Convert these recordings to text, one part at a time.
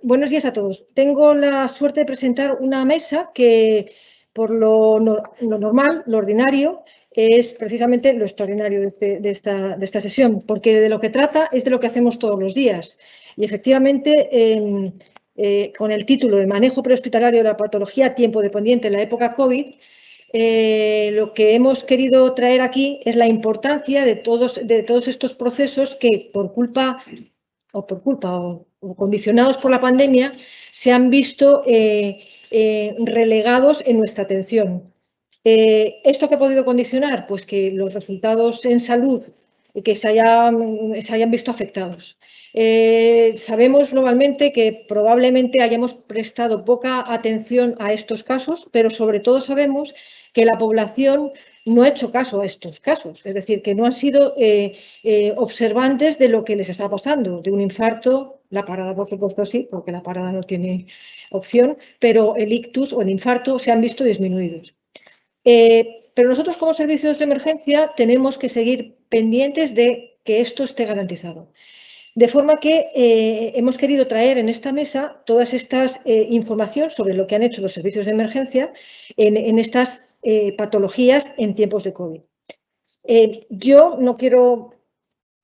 Buenos días a todos. Tengo la suerte de presentar una mesa que, por lo normal, lo ordinario, es precisamente lo extraordinario de esta sesión, porque de lo que trata es de lo que hacemos todos los días. Y efectivamente, con el título de Manejo prehospitalario de la patología tiempo dependiente en la época COVID, lo que hemos querido traer aquí es la importancia de todos estos procesos que por culpa o condicionados por la pandemia, se han visto relegados en nuestra atención. ¿Esto qué ha podido condicionar? Pues que los resultados en salud que se hayan visto afectados. Sabemos globalmente que probablemente hayamos prestado poca atención a estos casos, pero sobre todo sabemos que la población no ha hecho caso a estos casos, es decir, que no han sido observantes de lo que les está pasando, de un infarto, la parada por supuesto sí, porque la parada no tiene opción, pero el ictus o el infarto se han visto disminuidos. Pero nosotros como servicios de emergencia tenemos que seguir pendientes de que esto esté garantizado. De forma que hemos querido traer en esta mesa todas estas información sobre lo que han hecho los servicios de emergencia en estas patologías en tiempos de COVID. Yo no quiero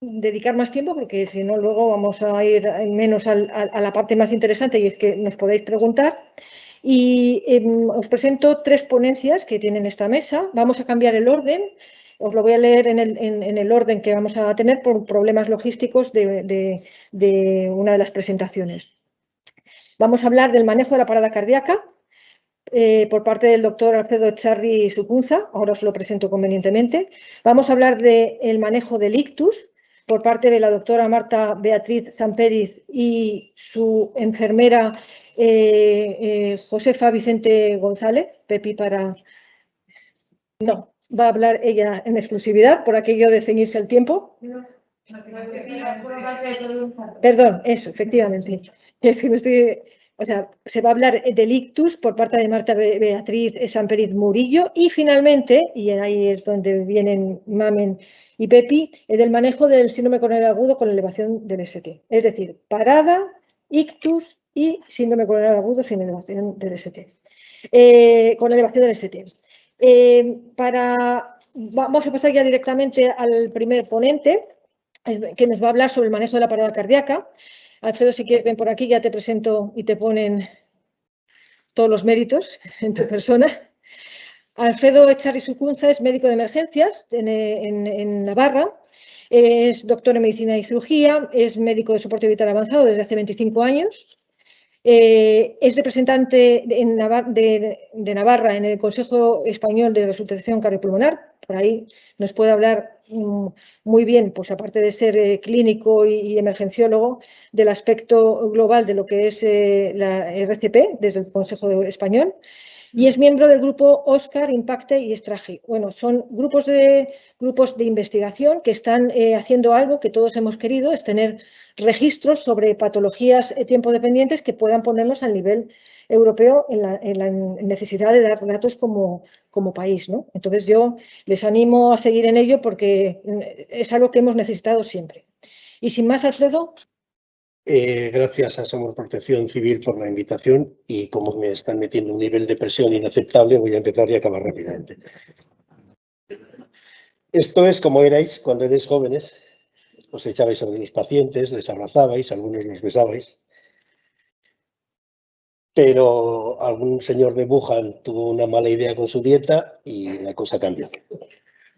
dedicar más tiempo porque si no luego vamos a ir menos a la parte más interesante y es que nos podéis preguntar. Y os presento tres ponencias que tienen esta mesa. Vamos a cambiar el orden. Os lo voy a leer en el orden que vamos a tener por problemas logísticos de una de las presentaciones. Vamos a hablar del manejo de la parada cardíaca por parte del doctor Alfredo Echarri Sucunza. Ahora os lo presento convenientemente. Vamos a hablar del manejo del ictus por parte de la doctora Marta Beatriz Samperiz y su enfermera Josefa Vicente González. Pepi para... No, va a hablar ella en exclusividad por aquello de ceñirse el tiempo. Perdón, eso, efectivamente. Es que me estoy... O sea, se va a hablar del ictus por parte de Marta Beatriz Samperiz Murillo y finalmente, y ahí es donde vienen Mamen y Pepi, del manejo del síndrome coronario agudo con elevación del ST. Es decir, parada, ictus y síndrome coronario agudo sin elevación del ST. Con elevación del ST. Vamos a pasar ya directamente al primer ponente, que nos va a hablar sobre el manejo de la parada cardíaca. Alfredo, si quieres, ven por aquí, ya te presento y te ponen todos los méritos en tu persona. Alfredo Echarri Sucunza es médico de emergencias en Navarra, es doctor en medicina y cirugía, es médico de soporte vital avanzado desde hace 25 años. Es representante de Navarra en el Consejo Español de Resucitación Cardiopulmonar. Por ahí nos puede hablar muy bien, pues aparte de ser clínico y emergenciólogo, del aspecto global de lo que es la RCP desde el Consejo Español. Y es miembro del grupo OSCAR, Impacte y Stragi. Bueno, son grupos de investigación que están haciendo algo que todos hemos querido, es tener registros sobre patologías tiempo dependientes que puedan ponernos al nivel europeo en la necesidad de dar datos como país, ¿no? Entonces yo les animo a seguir en ello porque es algo que hemos necesitado siempre. Y sin más, Alfredo. Gracias a Somos Protección Civil por la invitación y como me están metiendo un nivel de presión inaceptable, voy a empezar y acabar rápidamente. Esto es como erais cuando erais jóvenes. Os echabais sobre los pacientes, les abrazabais, algunos los besabais. Pero algún señor de Wuhan tuvo una mala idea con su dieta y la cosa cambió.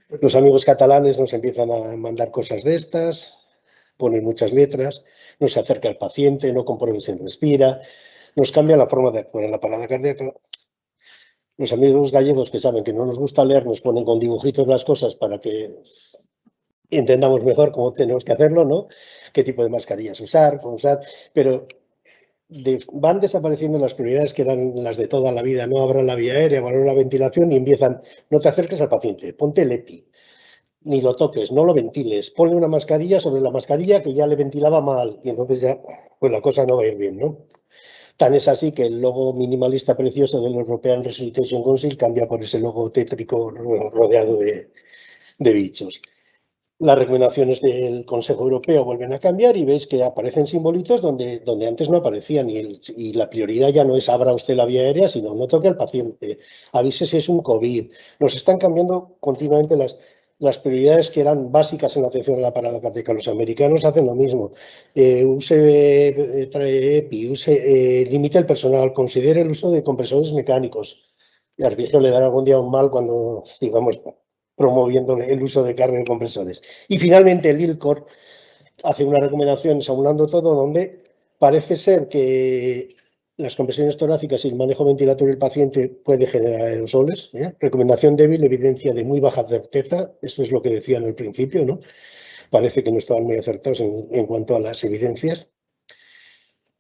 Los amigos catalanes nos empiezan a mandar cosas de estas, ponen muchas letras, no se acerca al paciente, no comprueben si respira, nos cambia la forma de actuar en la parada cardíaca. Los amigos gallegos que saben que no nos gusta leer nos ponen con dibujitos las cosas para que entendamos mejor cómo tenemos que hacerlo, ¿no? Qué tipo de mascarillas usar, cómo usar, pero van desapareciendo las prioridades que eran las de toda la vida. No abran la vía aérea, abran la ventilación y empiezan, no te acerques al paciente, ponte el EPI, ni lo toques, no lo ventiles, ponle una mascarilla sobre la mascarilla que ya le ventilaba mal y entonces ya, pues la cosa no va a ir bien, ¿no? Tan es así que el logo minimalista precioso del European Resuscitation Council cambia por ese logo tétrico rodeado de bichos. Las recomendaciones del Consejo Europeo vuelven a cambiar y veis que aparecen simbolitos donde antes no aparecían y la prioridad ya no es abra usted la vía aérea, sino no toque al paciente, avise si es un COVID. Nos están cambiando continuamente las prioridades que eran básicas en la atención a la parada cardíaca. Los americanos hacen lo mismo. Trae EPI, limite el personal, considere el uso de compresores mecánicos. Y al viejo le dará algún día un mal cuando, digamos, promoviendo el uso de carga de compresores. Y finalmente el ILCOR hace unas recomendaciones aunando todo donde parece ser que las compresiones torácicas y el manejo ventilatorio del paciente puede generar aerosoles. Recomendación débil, evidencia de muy baja certeza. Eso es lo que decían al principio, ¿no? Parece que no estaban muy acertados en cuanto a las evidencias.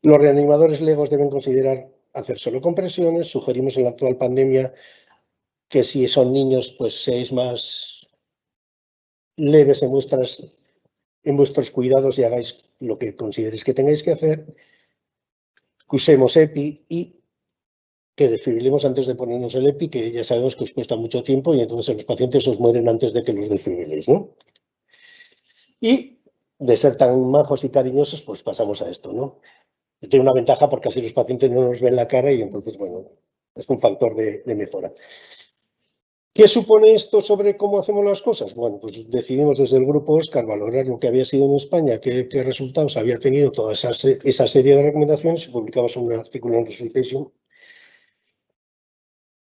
Los reanimadores legos deben considerar hacer solo compresiones. Sugerimos en la actual pandemia que si son niños, pues seáis más leves en vuestros cuidados y hagáis lo que consideréis que tengáis que hacer, que usemos EPI y que desfibrilemos antes de ponernos el EPI, que ya sabemos que os cuesta mucho tiempo y entonces los pacientes os mueren antes de que los desfibriléis, ¿no? Y de ser tan majos y cariñosos, pues pasamos a esto, ¿no? Tiene una ventaja porque así los pacientes no nos ven la cara y entonces, bueno, es un factor de mejora. ¿Qué supone esto sobre cómo hacemos las cosas? Bueno, pues decidimos desde el grupo Oscar valorar lo que había sido en España, qué resultados había tenido toda esa serie de recomendaciones y publicamos un artículo en Resuscitation.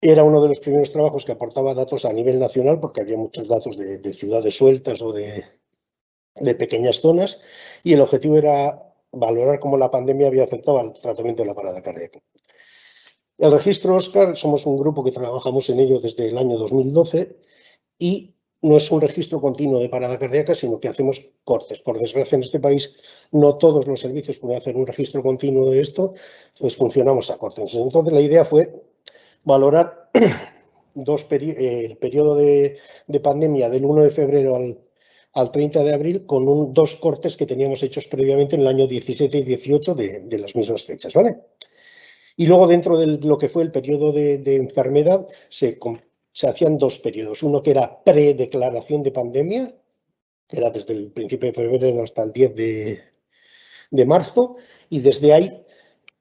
Era uno de los primeros trabajos que aportaba datos a nivel nacional porque había muchos datos de ciudades sueltas o de pequeñas zonas y el objetivo era valorar cómo la pandemia había afectado al tratamiento de la parada cardíaca. El registro Oscar, somos un grupo que trabajamos en ello desde el año 2012 y no es un registro continuo de parada cardíaca, sino que hacemos cortes. Por desgracia, en este país no todos los servicios pueden hacer un registro continuo de esto, entonces funcionamos a cortes. Entonces la idea fue valorar el periodo de pandemia del 1 de febrero al 30 de abril con dos cortes que teníamos hechos previamente en el año 17 y 18 de las mismas fechas, ¿vale? Y luego dentro de lo que fue el periodo de enfermedad se hacían dos periodos. Uno que era predeclaración de pandemia, que era desde el principio de febrero hasta el 10 de marzo, y desde ahí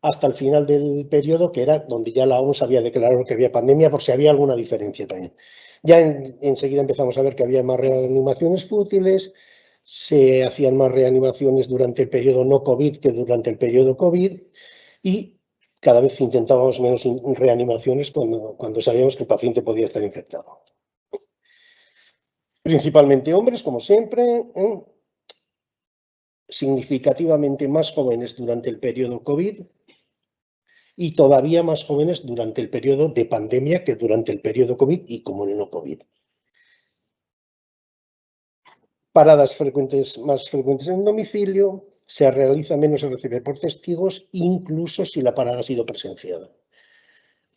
hasta el final del periodo, que era donde ya la OMS había declarado que había pandemia, por si había alguna diferencia también. Ya enseguida empezamos a ver que había más reanimaciones fútiles, se hacían más reanimaciones durante el periodo no COVID que durante el periodo COVID, y cada vez intentábamos menos reanimaciones cuando sabíamos que el paciente podía estar infectado. Principalmente hombres, como siempre, significativamente más jóvenes durante el periodo COVID y todavía más jóvenes durante el periodo de pandemia que durante el periodo COVID y como no COVID. Paradas más frecuentes en domicilio, se realiza menos RCP por testigos, incluso si la parada ha sido presenciada.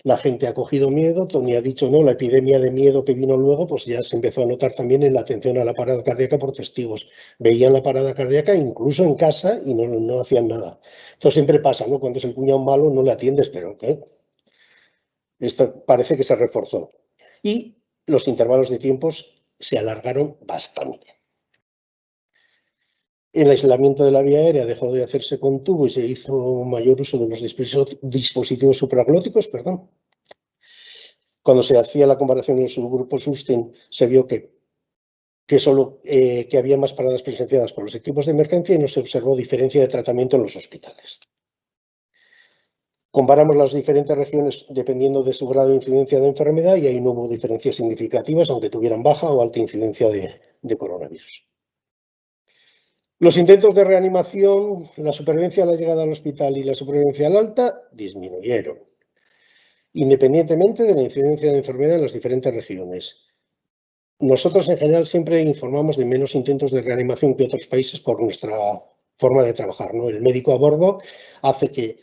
La gente ha cogido miedo, Tony ha dicho, no, la epidemia de miedo que vino luego, pues ya se empezó a notar también en la atención a la parada cardíaca por testigos. Veían la parada cardíaca incluso en casa y no hacían nada. Esto siempre pasa, ¿no? Cuando es el cuñado malo no le atiendes, pero ¿qué? Esto parece que se reforzó. Y los intervalos de tiempos se alargaron bastante. El aislamiento de la vía aérea dejó de hacerse con tubo y se hizo mayor uso de los dispositivos supraglóticos, perdón. Cuando se hacía la comparación en el subgrupo SUSTEN, se vio que había más paradas presenciadas por los equipos de emergencia y no se observó diferencia de tratamiento en los hospitales. Comparamos las diferentes regiones dependiendo de su grado de incidencia de enfermedad y ahí no hubo diferencias significativas, aunque tuvieran baja o alta incidencia de coronavirus. Los intentos de reanimación, la supervivencia a la llegada al hospital y la supervivencia al alta disminuyeron, independientemente de la incidencia de enfermedad en las diferentes regiones. Nosotros en general siempre informamos de menos intentos de reanimación que otros países por nuestra forma de trabajar, ¿no? El médico a bordo hace que,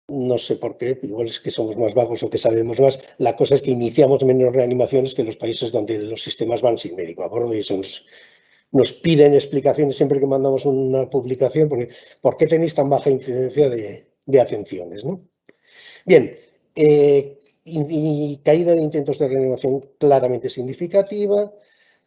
no sé por qué, igual es que somos más vagos o que sabemos más, la cosa es que iniciamos menos reanimaciones que los países donde los sistemas van sin médico a bordo y eso nos piden explicaciones siempre que mandamos una publicación, porque ¿por qué tenéis tan baja incidencia de atenciones, ¿no? Bien, y caída de intentos de reanimación claramente significativa,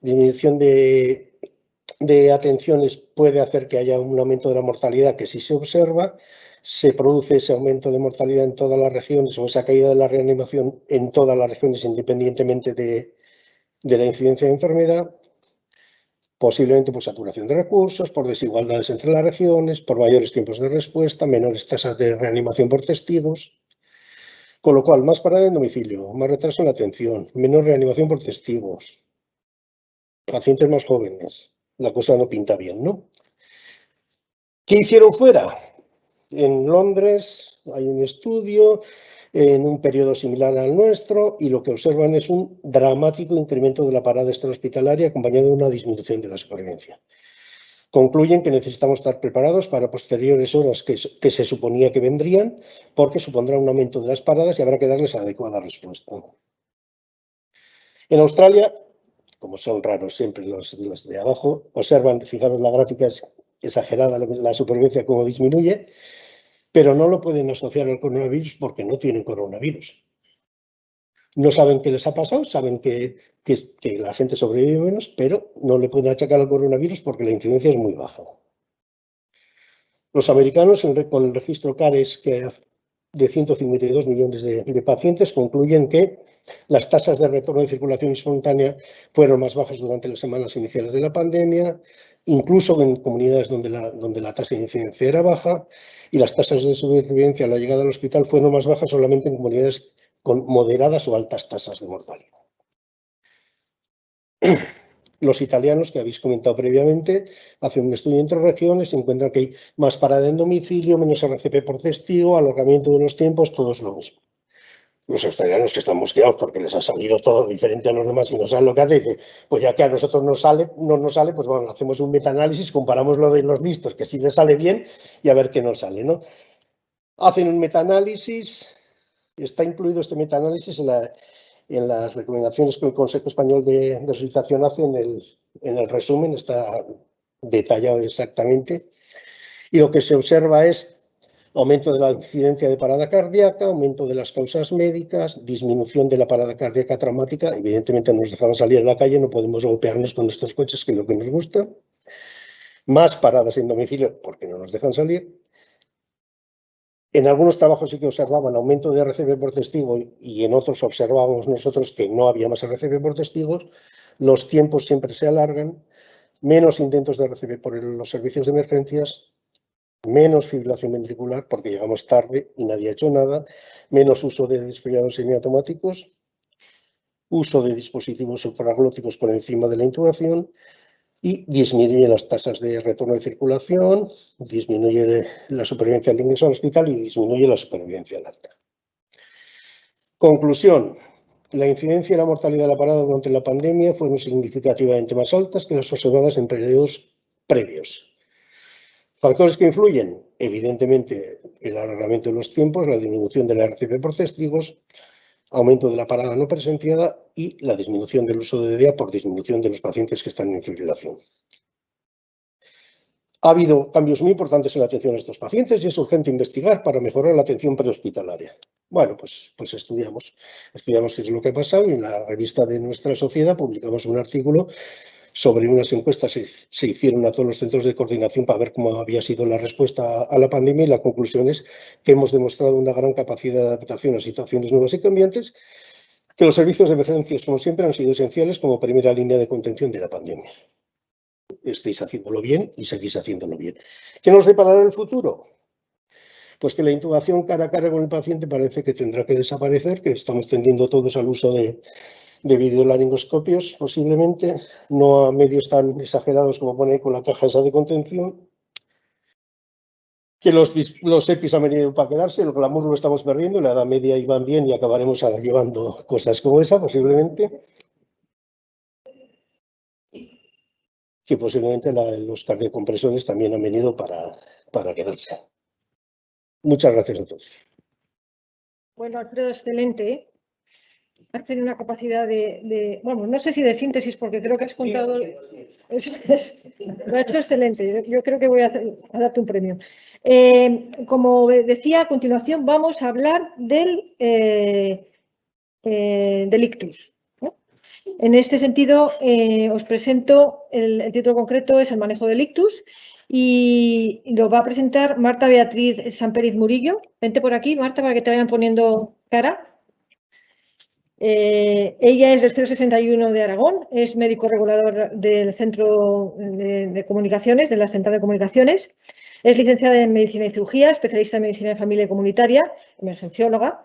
disminución de atenciones puede hacer que haya un aumento de la mortalidad, que sí se observa. Se produce ese aumento de mortalidad en todas las regiones o esa caída de la reanimación en todas las regiones, independientemente de la incidencia de enfermedad. Posiblemente por saturación de recursos, por desigualdades entre las regiones, por mayores tiempos de respuesta, menores tasas de reanimación por testigos. Con lo cual, más parada en domicilio, más retraso en la atención, menos reanimación por testigos, pacientes más jóvenes. La cosa no pinta bien, ¿no? ¿Qué hicieron fuera? En Londres hay un estudio en un periodo similar al nuestro y lo que observan es un dramático incremento de la parada extrahospitalaria acompañado de una disminución de la supervivencia. Concluyen que necesitamos estar preparados para posteriores horas que se suponía que vendrían, porque supondrá un aumento de las paradas y habrá que darles adecuada respuesta. En Australia, como son raros siempre los de abajo, observan, fijaros, la gráfica es exagerada, la supervivencia como disminuye, pero no lo pueden asociar al coronavirus porque no tienen coronavirus. No saben qué les ha pasado, saben que la gente sobrevive menos, pero no le pueden achacar al coronavirus porque la incidencia es muy baja. Los americanos, con el registro CARES de 152 millones de pacientes, concluyen que las tasas de retorno de circulación espontánea fueron más bajas durante las semanas iniciales de la pandemia, incluso en comunidades donde la tasa de incidencia era baja, y las tasas de supervivencia a la llegada al hospital fueron más bajas solamente en comunidades con moderadas o altas tasas de mortalidad. Los italianos, que habéis comentado previamente, hacen un estudio entre regiones y encuentran que hay más parada en domicilio, menos RCP por testigo, alargamiento de los tiempos, todo es lo mismo. Los australianos que están mosqueados porque les ha salido todo diferente a los demás y no saben lo que hace, pues ya que a nosotros no nos sale, pues bueno, hacemos un metaanálisis, comparamos lo de los listos, que sí les sale bien, y a ver qué nos sale, ¿no? Hacen un metaanálisis, está incluido este metaanálisis en las recomendaciones que el Consejo Español de Resucitación hace en el resumen, está detallado exactamente. Y lo que se observa es aumento de la incidencia de parada cardíaca, aumento de las causas médicas, disminución de la parada cardíaca traumática. Evidentemente no nos dejamos salir a la calle, no podemos golpearnos con nuestros coches, que es lo que nos gusta. Más paradas en domicilio, porque no nos dejan salir. En algunos trabajos sí que observaban aumento de RCP por testigo y en otros observábamos nosotros que no había más RCP por testigos. Los tiempos siempre se alargan, menos intentos de RCP por los servicios de emergencias, menos fibrilación ventricular porque llegamos tarde y nadie ha hecho nada, menos uso de desfibriladores semiautomáticos, uso de dispositivos supraglóticos por encima de la intubación, y disminuye las tasas de retorno de circulación, disminuye la supervivencia al ingreso al hospital y disminuye la supervivencia al alta. Conclusión. La incidencia y la mortalidad de la parada durante la pandemia fueron significativamente más altas que las observadas en periodos previos. ¿Factores que influyen? Evidentemente, el alargamiento de los tiempos, la disminución de la RCP por testigos, aumento de la parada no presenciada y la disminución del uso de DEA por disminución de los pacientes que están en fibrilación. Ha habido cambios muy importantes en la atención a estos pacientes y es urgente investigar para mejorar la atención prehospitalaria. Bueno, pues estudiamos qué es lo que ha pasado y en la revista de nuestra sociedad publicamos un artículo sobre unas encuestas que se hicieron a todos los centros de coordinación para ver cómo había sido la respuesta a la pandemia y la conclusión es que hemos demostrado una gran capacidad de adaptación a situaciones nuevas y cambiantes, que los servicios de emergencias, como siempre, han sido esenciales como primera línea de contención de la pandemia. Estáis haciéndolo bien y seguís haciéndolo bien. ¿Qué nos deparará el futuro? Pues que la intubación cara a cara con el paciente parece que tendrá que desaparecer, que estamos tendiendo todos al uso de videolaringoscopios, posiblemente, no a medios tan exagerados como pone ahí con la caja esa de contención. Que los EPIs han venido para quedarse, el glamour lo estamos perdiendo, la edad media iban bien y acabaremos llevando cosas como esa, posiblemente. Que posiblemente los cardiocompresores también han venido para quedarse. Muchas gracias a todos. Bueno, Alfredo, excelente. Has tenido una capacidad bueno, no sé si de síntesis, porque creo que has contado. Lo ha hecho excelente. Yo creo que voy a darte un premio. Como decía, a continuación vamos a hablar del ictus, ¿no? En este sentido, os presento el título concreto, es el manejo del ictus, y lo va a presentar Marta Beatriz Samperiz Murillo. Vente por aquí, Marta, para que te vayan poniendo cara. Ella es del 061 de Aragón, es médico regulador del Centro de Comunicaciones, de la Central de Comunicaciones. Es licenciada en Medicina y Cirugía, especialista en Medicina de Familia y Comunitaria, emergencióloga.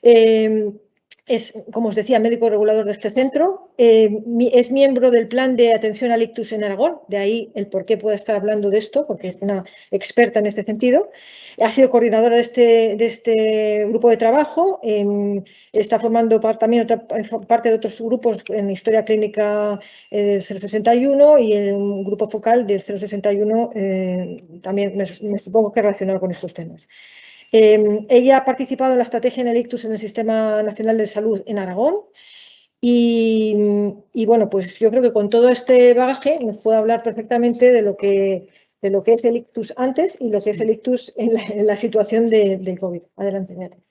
Es, como os decía, médico regulador de este centro. Es miembro del Plan de Atención al Ictus en Aragón, de ahí el por qué pueda estar hablando de esto, porque es una experta en este sentido. Ha sido coordinadora de este grupo de trabajo. Está formando también parte de otros grupos en Historia Clínica del 061 y en un grupo focal del 061, también me supongo que relacionado con estos temas. Ella ha participado en la estrategia en el ictus en el Sistema Nacional de Salud en Aragón y bueno, pues yo creo que con todo este bagaje nos puede hablar perfectamente de lo que es el ictus antes y lo que es el ictus en la situación del COVID. Adelante, Beatriz.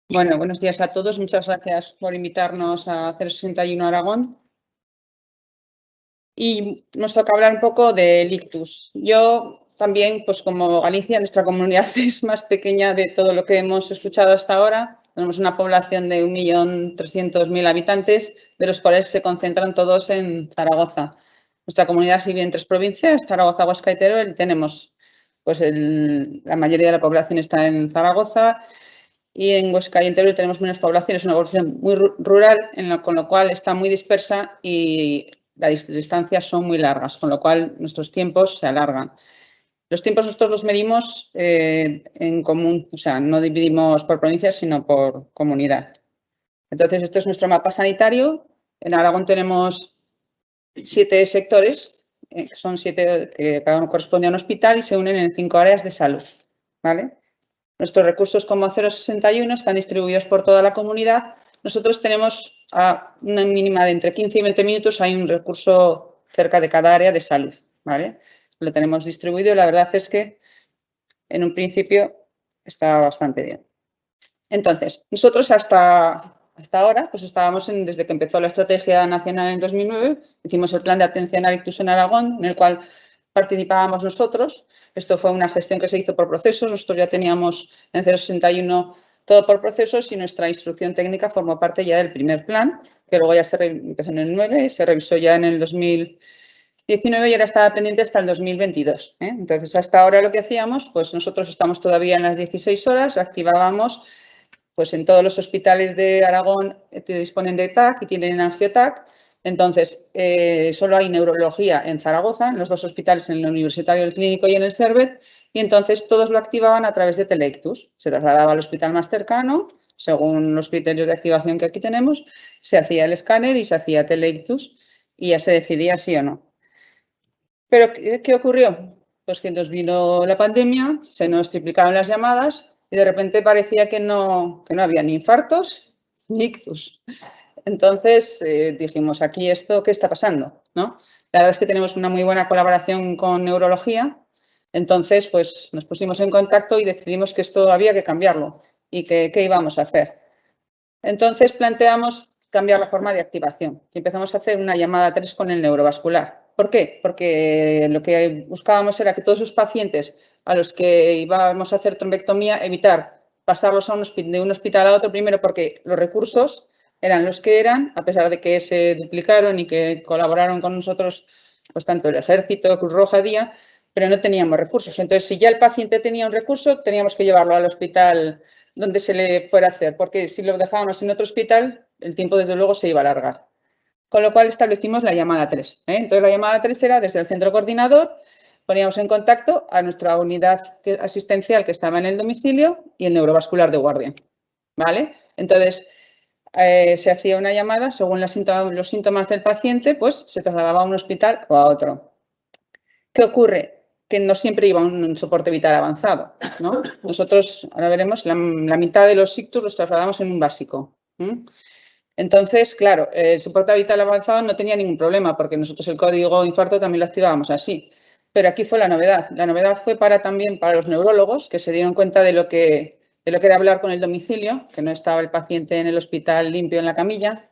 Bueno, buenos días a todos. Muchas gracias por invitarnos a 061 Aragón. Y nos toca hablar un poco del ictus. Yo también, pues como Galicia, nuestra comunidad es más pequeña de todo lo que hemos escuchado hasta ahora. Tenemos una población de 1.300.000 habitantes, de los cuales se concentran todos en Zaragoza. Nuestra comunidad se divide en 3 provincias, Zaragoza, Huesca y Teruel. Tenemos, pues la mayoría de la población está en Zaragoza. Y en Huesca y en Teruel tenemos menos población, es una población muy rural, con lo cual está muy dispersa y las distancias son muy largas, con lo cual nuestros tiempos se alargan. Los tiempos nosotros los medimos en común, o sea, no dividimos por provincias, sino por comunidad. Entonces, este es nuestro mapa sanitario. En Aragón tenemos 7 sectores, que son 7 que cada uno corresponde a un hospital y se unen en 5 áreas de salud, ¿vale? Nuestros recursos como 061 están distribuidos por toda la comunidad. Nosotros tenemos a una mínima de entre 15 y 20 minutos, hay un recurso cerca de cada área de salud, ¿vale? Lo tenemos distribuido y la verdad es que en un principio está bastante bien. Entonces, nosotros hasta ahora, pues estábamos desde que empezó la Estrategia Nacional en 2009, hicimos el Plan de Atención al Ictus en Aragón, en el cual participábamos nosotros. Esto fue una gestión que se hizo por procesos. Nosotros ya teníamos en 061 todo por procesos y nuestra instrucción técnica formó parte ya del primer plan, que luego ya empezó en el 9, se revisó ya en el 2019 y ahora estaba pendiente hasta el 2022. Entonces, hasta ahora lo que hacíamos, pues nosotros estamos todavía en las 16 horas, activábamos, pues en todos los hospitales de Aragón que disponen de TAC y tienen angioTAC. Entonces, solo hay neurología en Zaragoza, en los 2 hospitales, en el Universitario, el Clínico y en el Servet, y entonces todos lo activaban a través de Telectus. Se trasladaba al hospital más cercano, según los criterios de activación que aquí tenemos, se hacía el escáner y se hacía Telectus y ya se decidía sí o no. Pero, ¿qué ocurrió? Pues que nos vino la pandemia, se nos triplicaron las llamadas y de repente parecía que no había ni infartos ni ictus. Entonces dijimos, aquí esto, ¿qué está pasando? ¿No? La verdad es que tenemos una muy buena colaboración con neurología, entonces pues nos pusimos en contacto y decidimos que esto había que cambiarlo y que qué íbamos a hacer. Entonces planteamos cambiar la forma de activación y empezamos a hacer una llamada 3 con el neurovascular. ¿Por qué? Porque lo que buscábamos era que todos los pacientes a los que íbamos a hacer trombectomía, evitar pasarlos de un hospital a otro, primero porque los recursos eran los que eran, a pesar de que se duplicaron y que colaboraron con nosotros, pues tanto el Ejército, Cruz Roja, Día, pero no teníamos recursos. Entonces, si ya el paciente tenía un recurso, teníamos que llevarlo al hospital donde se le fuera a hacer, porque si lo dejábamos en otro hospital, el tiempo desde luego se iba a alargar. Con lo cual establecimos la llamada 3. Entonces, la llamada 3 era desde el centro coordinador, poníamos en contacto a nuestra unidad asistencial que estaba en el domicilio y el neurovascular de guardia, ¿vale? Entonces, se hacía una llamada, según los síntomas del paciente, pues se trasladaba a un hospital o a otro. ¿Qué ocurre? Que no siempre iba a un soporte vital avanzado, ¿no? Nosotros, ahora veremos, la mitad de los ictus los trasladamos en un básico. Entonces, claro, el soporte vital avanzado no tenía ningún problema porque nosotros el código infarto también lo activábamos así. Pero aquí fue la novedad. La novedad fue también para los neurólogos que se dieron cuenta de lo que de lo que era hablar con el domicilio, que no estaba el paciente en el hospital limpio en la camilla.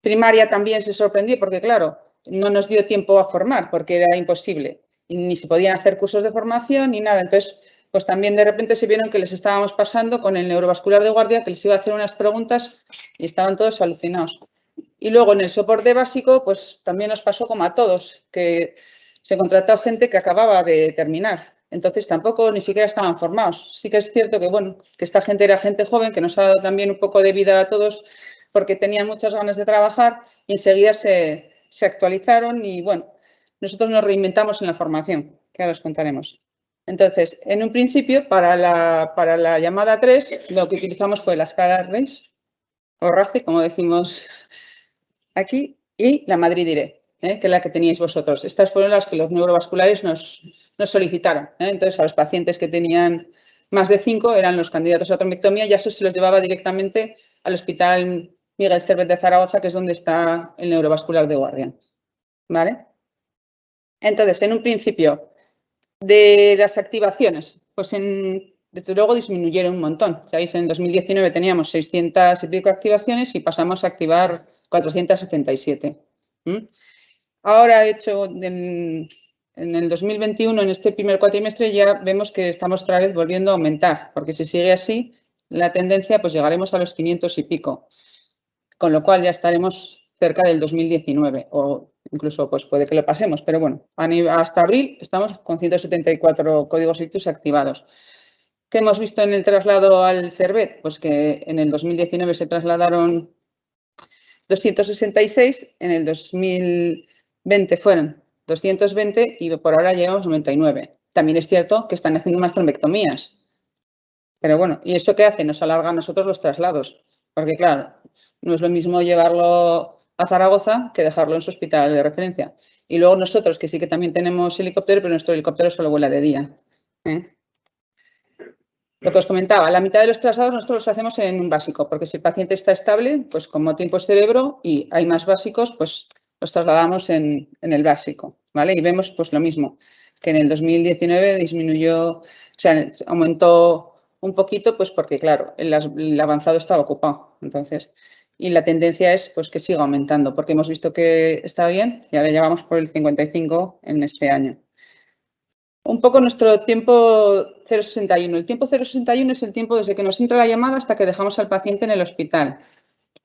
Primaria también se sorprendió porque, claro, no nos dio tiempo a formar porque era imposible. Y ni se podían hacer cursos de formación ni nada. Entonces, pues también de repente se vieron que les estábamos pasando con el neurovascular de guardia, que les iba a hacer unas preguntas y estaban todos alucinados. Y luego en el soporte básico, pues también nos pasó como a todos, que se contrató gente que acababa de terminar. Entonces tampoco ni siquiera estaban formados. Sí que es cierto que, bueno, que esta gente era gente joven, que nos ha dado también un poco de vida a todos porque tenían muchas ganas de trabajar y enseguida se actualizaron y, bueno, nosotros nos reinventamos en la formación, que ahora os contaremos. Entonces, en un principio, para la llamada 3, lo que utilizamos fue la escala RACE, o RACE, como decimos aquí, y la Madrid Direct, que es la que teníais vosotros. Estas fueron las que los neurovasculares nos solicitaron. Entonces, a los pacientes que tenían más de 5 eran los candidatos a trombectomía y eso se los llevaba directamente al Hospital Miguel Servet de Zaragoza, que es donde está el neurovascular de guardia. ¿Vale? Entonces, en un principio, de las activaciones, pues desde luego disminuyeron un montón. Sabéis, en 2019 teníamos 600 y pico activaciones y pasamos a activar 477. Ahora, hecho en el 2021, en este primer cuatrimestre, ya vemos que estamos otra vez volviendo a aumentar, porque si sigue así, la tendencia, pues llegaremos a los 500 y pico, con lo cual ya estaremos cerca del 2019 o incluso pues puede que lo pasemos, pero bueno, hasta abril estamos con 174 códigos ictus activados. ¿Qué hemos visto en el traslado al Servet? Pues que en el 2019 se trasladaron 266, en el 2020 fueron 220 y por ahora llevamos 99. También es cierto que están haciendo más trombectomías. Pero bueno, ¿y eso qué hace? Nos alarga a nosotros los traslados. Porque claro, no es lo mismo llevarlo a Zaragoza que dejarlo en su hospital de referencia. Y luego nosotros, que sí que también tenemos helicóptero, pero nuestro helicóptero solo vuela de día. Lo que os comentaba, la mitad de los traslados nosotros los hacemos en un básico, porque si el paciente está estable, pues como tiempo es cerebro y hay más básicos, pues los trasladamos en el básico, ¿vale? Y vemos pues lo mismo, que en el 2019 disminuyó, o sea, aumentó un poquito, pues porque claro, el avanzado estaba ocupado, entonces, y la tendencia es pues que siga aumentando, porque hemos visto que está bien y ahora ya vamos por el 55 en este año. Un poco nuestro tiempo 061. El tiempo 061 es el tiempo desde que nos entra la llamada hasta que dejamos al paciente en el hospital.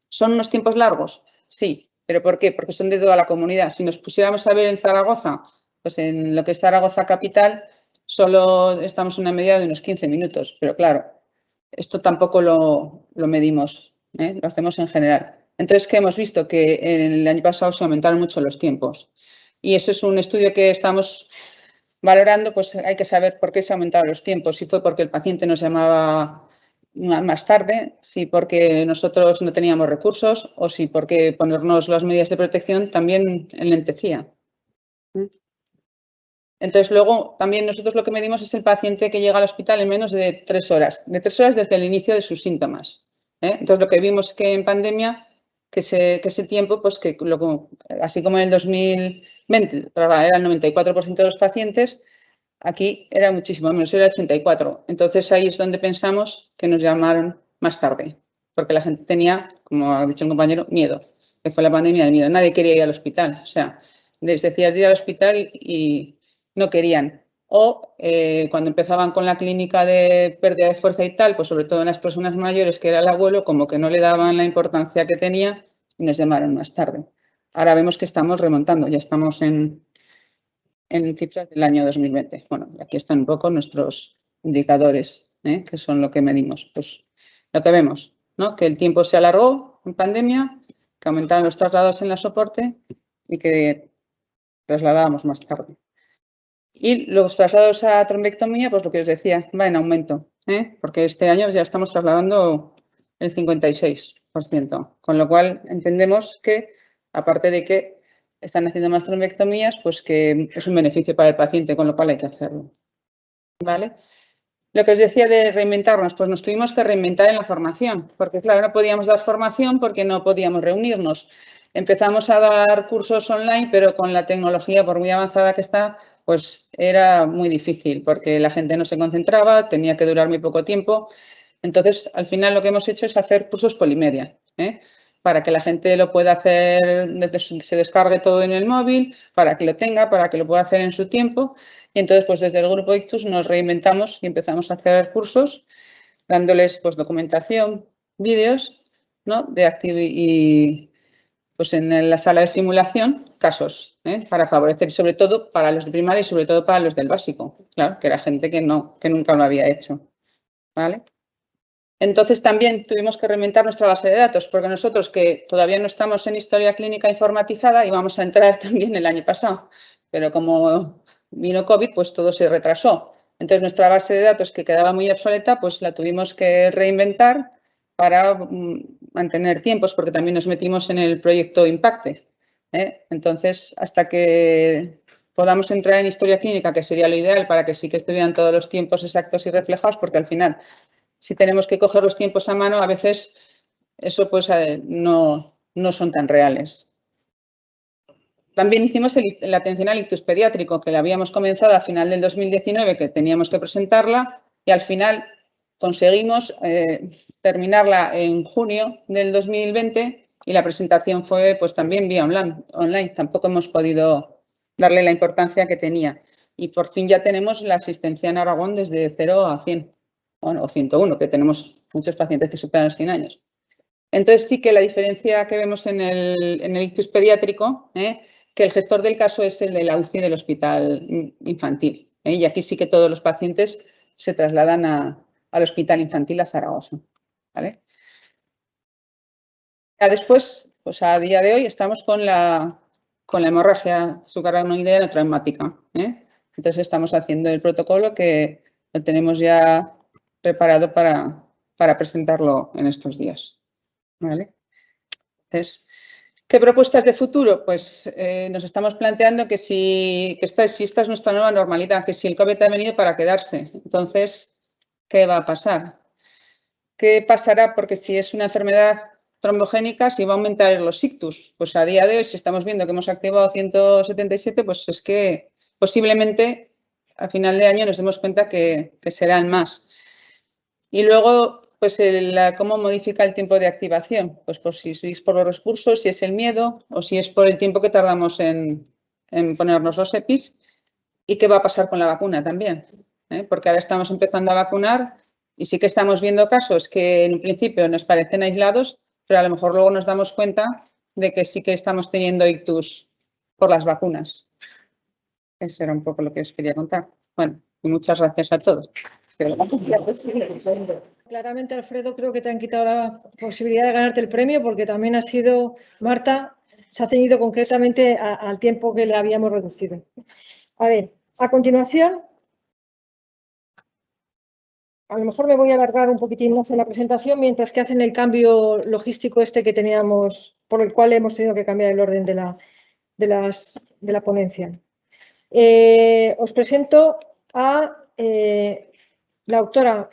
¿Son unos tiempos largos? Sí. ¿Pero por qué? Porque son de toda la comunidad. Si nos pusiéramos a ver en Zaragoza, pues en lo que es Zaragoza capital, solo estamos en una media de unos 15 minutos. Pero claro, esto tampoco lo medimos, lo hacemos en general. Entonces, ¿qué hemos visto? Que en el año pasado se aumentaron mucho los tiempos. Y eso es un estudio que estamos valorando, pues hay que saber por qué se aumentaron los tiempos. Si fue porque el paciente nos llamaba más tarde, si porque nosotros no teníamos recursos o si porque ponernos las medidas de protección también enlentecía. Entonces, luego también nosotros lo que medimos es el paciente que llega al hospital en menos de 3 horas. De 3 horas desde el inicio de sus síntomas. Entonces, lo que vimos que en pandemia, que ese tiempo, pues que así como en el 2020 era el 94% de los pacientes, aquí era muchísimo menos, era el 84%. Entonces, ahí es donde pensamos que nos llamaron más tarde, porque la gente tenía, como ha dicho el compañero, miedo, que fue la pandemia de miedo. Nadie quería ir al hospital. O sea, les decías de ir al hospital y no querían. O cuando empezaban con la clínica de pérdida de fuerza y tal, pues sobre todo en las personas mayores, que era el abuelo, como que no le daban la importancia que tenía y nos llamaron más tarde. Ahora vemos que estamos remontando, ya estamos en cifras del año 2020. Bueno, aquí están un poco nuestros indicadores, que son lo que medimos. Pues lo que vemos, ¿no? Que el tiempo se alargó en pandemia, que aumentaron los traslados en la soporte y que trasladábamos más tarde. Y los traslados a trombectomía, pues lo que os decía, va en aumento, porque este año ya estamos trasladando el 56%, con lo cual entendemos que, aparte de que están haciendo más trombectomías, pues que es un beneficio para el paciente, con lo cual hay que hacerlo. ¿Vale? Lo que os decía de reinventarnos, pues nos tuvimos que reinventar en la formación, porque claro, no podíamos dar formación porque no podíamos reunirnos. Empezamos a dar cursos online, pero con la tecnología, por muy avanzada que está, pues era muy difícil, porque la gente no se concentraba, tenía que durar muy poco tiempo. Entonces, al final lo que hemos hecho es hacer cursos polimedia, para que la gente lo pueda hacer, se descargue todo en el móvil, para que lo tenga, para que lo pueda hacer en su tiempo. Y entonces, pues desde el grupo Ictus nos reinventamos y empezamos a hacer cursos, dándoles pues documentación, vídeos, ¿no? Y pues en la sala de simulación, casos, para favorecer, sobre todo para los de primaria y sobre todo para los del básico, claro, que era gente que nunca lo había hecho, ¿vale? Entonces también tuvimos que reinventar nuestra base de datos, porque nosotros que todavía no estamos en historia clínica informatizada íbamos a entrar también el año pasado, pero como vino COVID, pues todo se retrasó. Entonces nuestra base de datos, que quedaba muy obsoleta, pues la tuvimos que reinventar para mantener tiempos, porque también nos metimos en el proyecto Impacte. Entonces, hasta que podamos entrar en historia clínica, que sería lo ideal para que sí que estuvieran todos los tiempos exactos y reflejados, porque al final, si tenemos que coger los tiempos a mano, a veces eso pues no son tan reales. También hicimos la atención al ictus pediátrico, que la habíamos comenzado a final del 2019, que teníamos que presentarla, y al final conseguimos terminarla en junio del 2020 y la presentación fue pues también vía online. Tampoco hemos podido darle la importancia que tenía. Y por fin ya tenemos la asistencia en Aragón desde 0 a 100, o 101, que tenemos muchos pacientes que superan los 100 años. Entonces sí que la diferencia que vemos en el ictus pediátrico, que el gestor del caso es el de la UCI del hospital infantil. Y aquí sí que todos los pacientes se trasladan al hospital infantil a Zaragoza. ¿Vale? Ya después, pues a día de hoy estamos con la hemorragia subaracnoidea no traumática. Entonces estamos haciendo el protocolo que lo tenemos ya preparado para presentarlo en estos días. ¿Vale? Entonces, ¿qué propuestas de futuro? Pues nos estamos planteando que si esta es nuestra nueva normalidad, que si el COVID ha venido para quedarse, entonces, ¿qué va a pasar? ¿Qué pasará? Porque si es una enfermedad trombogénica, si va a aumentar los ictus. Pues a día de hoy, si estamos viendo que hemos activado 177, pues es que posiblemente a final de año nos demos cuenta que serán más. Y luego, pues cómo modifica el tiempo de activación. Pues por si es por los recursos, si es el miedo o si es por el tiempo que tardamos en ponernos los EPIs. ¿Y qué va a pasar con la vacuna también? Porque ahora estamos empezando a vacunar y sí que estamos viendo casos que en principio nos parecen aislados, pero a lo mejor luego nos damos cuenta de que sí que estamos teniendo ictus por las vacunas. Eso era un poco lo que os quería contar. Bueno, y muchas gracias a todos. Claramente, Alfredo, creo que te han quitado la posibilidad de ganarte el premio porque también ha sido, Marta, se ha ceñido concretamente al tiempo que le habíamos reducido. A ver, a continuación, a lo mejor me voy a alargar un poquitín más en la presentación mientras que hacen el cambio logístico que teníamos, por el cual hemos tenido que cambiar el orden de la ponencia. Os presento a la doctora.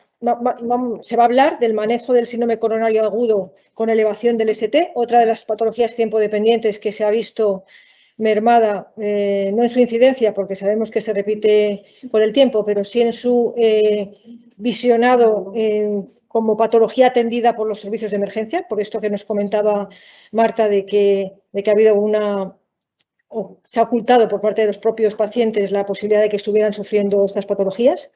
Se va a hablar del manejo del síndrome coronario agudo con elevación del ST, otra de las patologías tiempo dependientes que se ha visto mermada, no en su incidencia, porque sabemos que se repite por el tiempo, pero sí en su visionado como patología atendida por los servicios de emergencia, por esto que nos comentaba Marta de que ha habido se ha ocultado por parte de los propios pacientes la posibilidad de que estuvieran sufriendo estas patologías.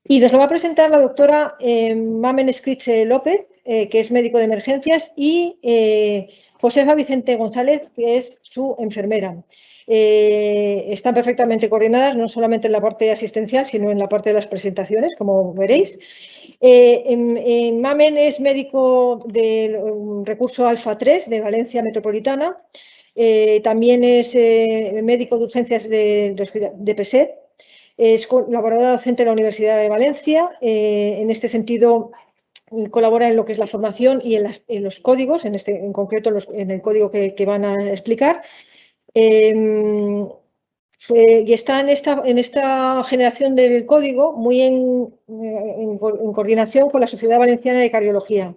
Y nos lo va a presentar la doctora Mamen Escriche López, que es médico de emergencias, y Josefa Vicente González, que es su enfermera. Están perfectamente coordinadas, no solamente en la parte asistencial, sino en la parte de las presentaciones, como veréis. Mamen es médico del recurso Alfa 3 de Valencia Metropolitana. También es médico de urgencias de PESET. Es colaboradora docente de la Universidad de Valencia. En este sentido, colabora en lo que es la formación y en los códigos, en concreto en el código que van a explicar. Y está en esta generación del código muy en coordinación con la Sociedad Valenciana de Cardiología,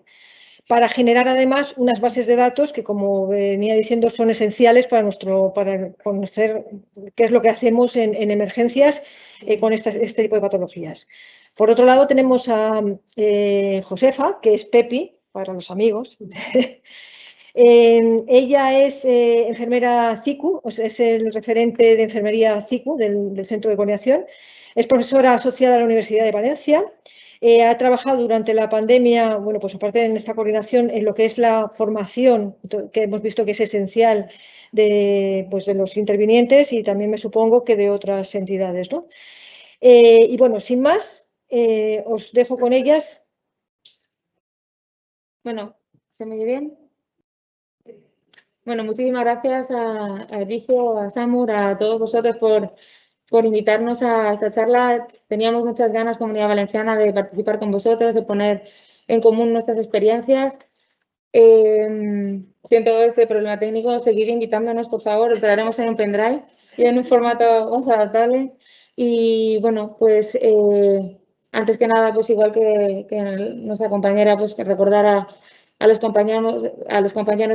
para generar además unas bases de datos que, como venía diciendo, son esenciales para conocer qué es lo que hacemos en emergencias con este tipo de patologías. Por otro lado tenemos a Josefa, que es Pepi, para los amigos. Ella es enfermera CICU, o sea, es el referente de enfermería CICU del Centro de Coordinación. Es profesora asociada a la Universidad de Valencia. Ha trabajado durante la pandemia, bueno, pues aparte en esta coordinación, en lo que es la formación, que hemos visto que es esencial de los intervinientes y también me supongo que de otras entidades, ¿no? Y bueno, sin más, os dejo con ellas. Bueno, ¿se me oye bien? Bueno, muchísimas gracias a Vicio, a Samur, a todos vosotros por invitarnos a esta charla. Teníamos muchas ganas, Comunidad Valenciana, de participar con vosotros, de poner en común nuestras experiencias. Siento este problema técnico, seguid invitándonos, por favor, lo traeremos en un pendrive y en un formato más adaptable. Y bueno, pues antes que nada, pues igual que nuestra compañera, pues que recordar a los compañeros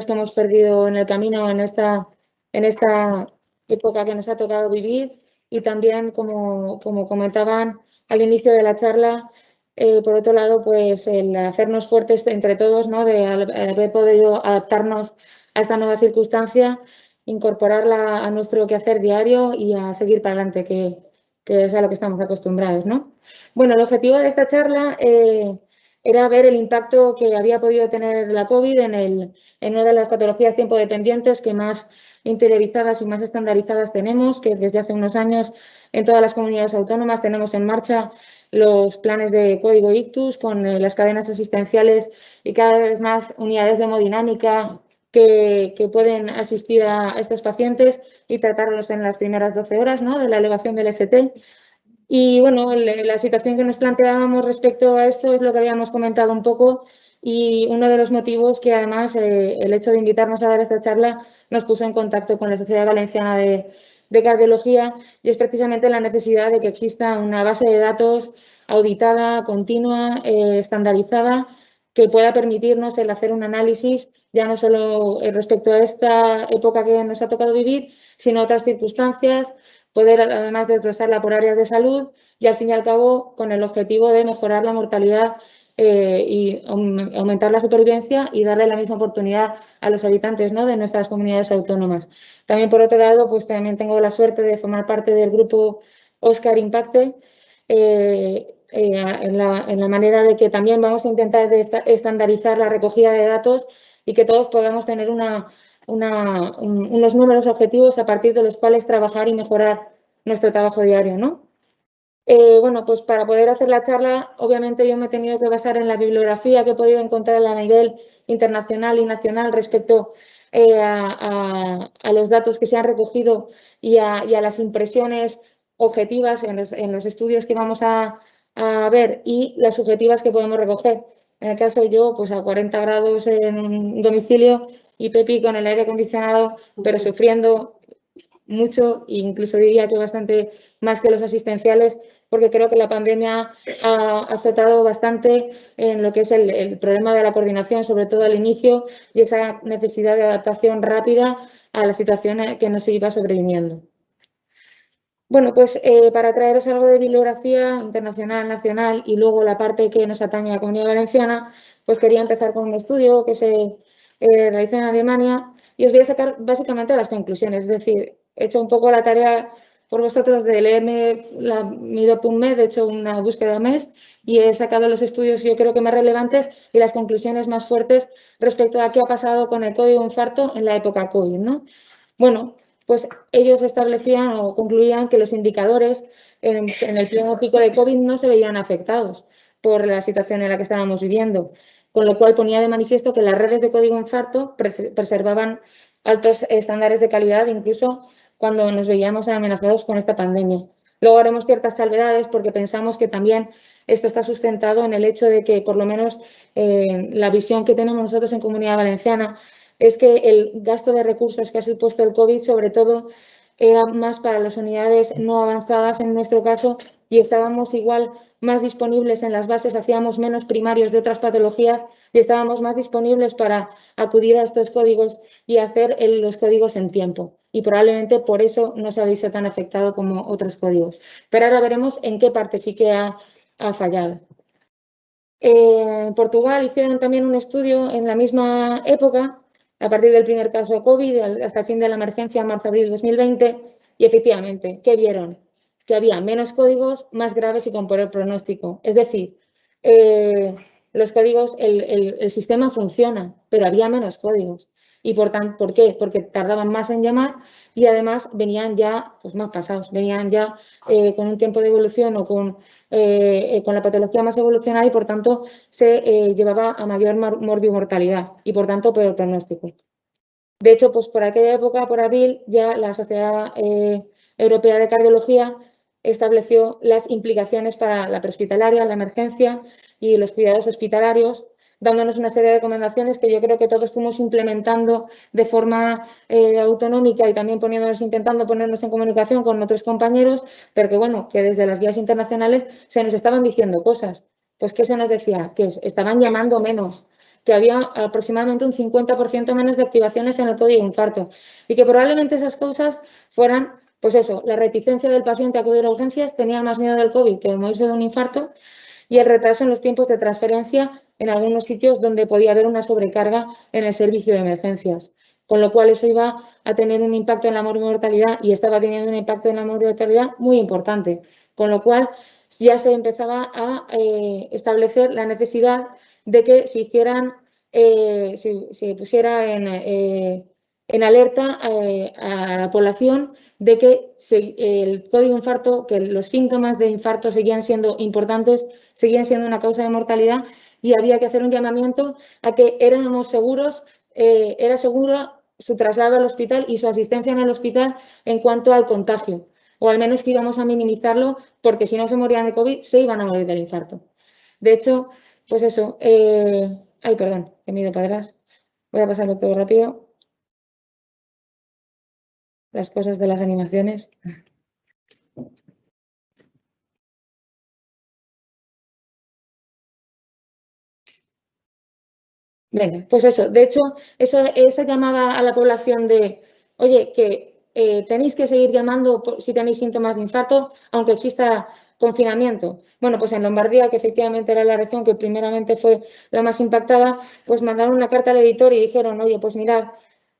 que hemos perdido en el camino en esta época que nos ha tocado vivir y también, como comentaban al inicio de la charla, por otro lado, pues el hacernos fuertes entre todos, ¿no? De haber podido adaptarnos a esta nueva circunstancia, incorporarla a nuestro quehacer diario y a seguir para adelante, que es a lo que estamos acostumbrados, ¿no? Bueno, el objetivo de esta charla era ver el impacto que había podido tener la COVID en una de las patologías tiempo dependientes que más interiorizadas y más estandarizadas tenemos, que desde hace unos años en todas las comunidades autónomas tenemos en marcha los planes de código ictus con las cadenas asistenciales y cada vez más unidades de hemodinámica que pueden asistir a estos pacientes y tratarlos en las primeras 12 horas, ¿no? De la elevación del ST. Y bueno, la situación que nos planteábamos respecto a esto es lo que habíamos comentado un poco y uno de los motivos que además el hecho de invitarnos a dar esta charla nos puso en contacto con la Sociedad Valenciana de Cardiología y es precisamente la necesidad de que exista una base de datos auditada, continua, estandarizada, que pueda permitirnos el hacer un análisis ya no solo respecto a esta época que nos ha tocado vivir, sino otras circunstancias, poder además desglosarla por áreas de salud y al fin y al cabo con el objetivo de mejorar la mortalidad y aumentar la supervivencia y darle la misma oportunidad a los habitantes, ¿no? De nuestras comunidades autónomas. También por otro lado, pues también tengo la suerte de formar parte del grupo Oscar Impacte en la manera de que también vamos a intentar estandarizar la recogida de datos y que todos podamos tener unos números objetivos a partir de los cuales trabajar y mejorar nuestro trabajo diario, ¿no? Bueno, pues para poder hacer la charla, obviamente yo me he tenido que basar en la bibliografía que he podido encontrar a nivel internacional y nacional respecto a los datos que se han recogido y a las impresiones objetivas en los estudios que vamos a ver y las subjetivas que podemos recoger. En el caso yo, pues a 40 grados en un domicilio y Pepi con el aire acondicionado, pero sufriendo mucho, incluso diría que bastante más que los asistenciales, porque creo que la pandemia ha azotado bastante en lo que es el problema de la coordinación, sobre todo al inicio, y esa necesidad de adaptación rápida a la situación que nos iba sobreviniendo. Bueno, pues para traeros algo de bibliografía internacional, nacional y luego la parte que nos atañe a la Comunidad Valenciana, pues quería empezar con un estudio que se realizó en Alemania y os voy a sacar básicamente las conclusiones, es decir, he hecho un poco la tarea por vosotros de leerme mi DOPUMED, he hecho una búsqueda mes y he sacado los estudios yo creo que más relevantes y las conclusiones más fuertes respecto a qué ha pasado con el código infarto en la época COVID, ¿no? Bueno, pues ellos establecían o concluían que los indicadores en el pleno pico de COVID no se veían afectados por la situación en la que estábamos viviendo, con lo cual ponía de manifiesto que las redes de código infarto preservaban altos estándares de calidad, incluso cuando nos veíamos amenazados con esta pandemia. Luego haremos ciertas salvedades porque pensamos que también esto está sustentado en el hecho de que, por lo menos, la visión que tenemos nosotros en Comunidad Valenciana es que el gasto de recursos que ha supuesto el COVID, sobre todo, era más para las unidades no avanzadas en nuestro caso y estábamos igual más disponibles en las bases, hacíamos menos primarios de otras patologías y estábamos más disponibles para acudir a estos códigos y hacer los códigos en tiempo. Y probablemente por eso no se ha visto tan afectado como otros códigos. Pero ahora veremos en qué parte sí que ha ha fallado. En Portugal hicieron también un estudio en la misma época, a partir del primer caso de COVID hasta el fin de la emergencia en marzo-abril de 2020, y efectivamente, ¿qué vieron? Que había menos códigos, más graves y con peor pronóstico. Es decir, los códigos, el sistema funciona, pero había menos códigos. Y por qué? Porque tardaban más en llamar y además venían ya pues, más pasados, venían ya con un tiempo de evolución o con la patología más evolucionada y por tanto se llevaba a mayor morbimortalidad y por tanto peor pronóstico. De hecho, pues por aquella época, por abril, ya la Sociedad Europea de Cardiología estableció las implicaciones para la prehospitalaria, la emergencia y los cuidados hospitalarios, dándonos una serie de recomendaciones que yo creo que todos fuimos implementando de forma autonómica y también intentando ponernos en comunicación con otros compañeros, pero que bueno, que desde las guías internacionales se nos estaban diciendo cosas. Pues ¿qué se nos decía? Que estaban llamando menos, que había aproximadamente un 50% menos de activaciones en el código de infarto y que probablemente esas causas fueran, pues eso, la reticencia del paciente a acudir a urgencias, tenía más miedo del COVID que de morirse de un infarto, y el retraso en los tiempos de transferencia en algunos sitios donde podía haber una sobrecarga en el servicio de emergencias. Con lo cual eso iba a tener un impacto en la mortalidad y estaba teniendo un impacto en la mortalidad muy importante. Con lo cual ya se empezaba a establecer la necesidad de que se pusiera en alerta a la población de que el código de infarto, que los síntomas de infarto seguían siendo importantes, seguían siendo una causa de mortalidad y había que hacer un llamamiento a que éramos seguros, era seguro su traslado al hospital y su asistencia en el hospital en cuanto al contagio, o al menos que íbamos a minimizarlo porque si no se morían de COVID se iban a morir del infarto. De hecho, pues eso, ay, perdón, que me he ido para atrás, voy a pasarlo todo rápido. Las cosas de las animaciones. Venga, pues eso, de hecho, esa llamada a la población de, oye, que tenéis que seguir llamando si tenéis síntomas de infarto, aunque exista confinamiento. Bueno, pues en Lombardía, que efectivamente era la región que primeramente fue la más impactada, pues mandaron una carta al editor y dijeron, oye, pues mirad,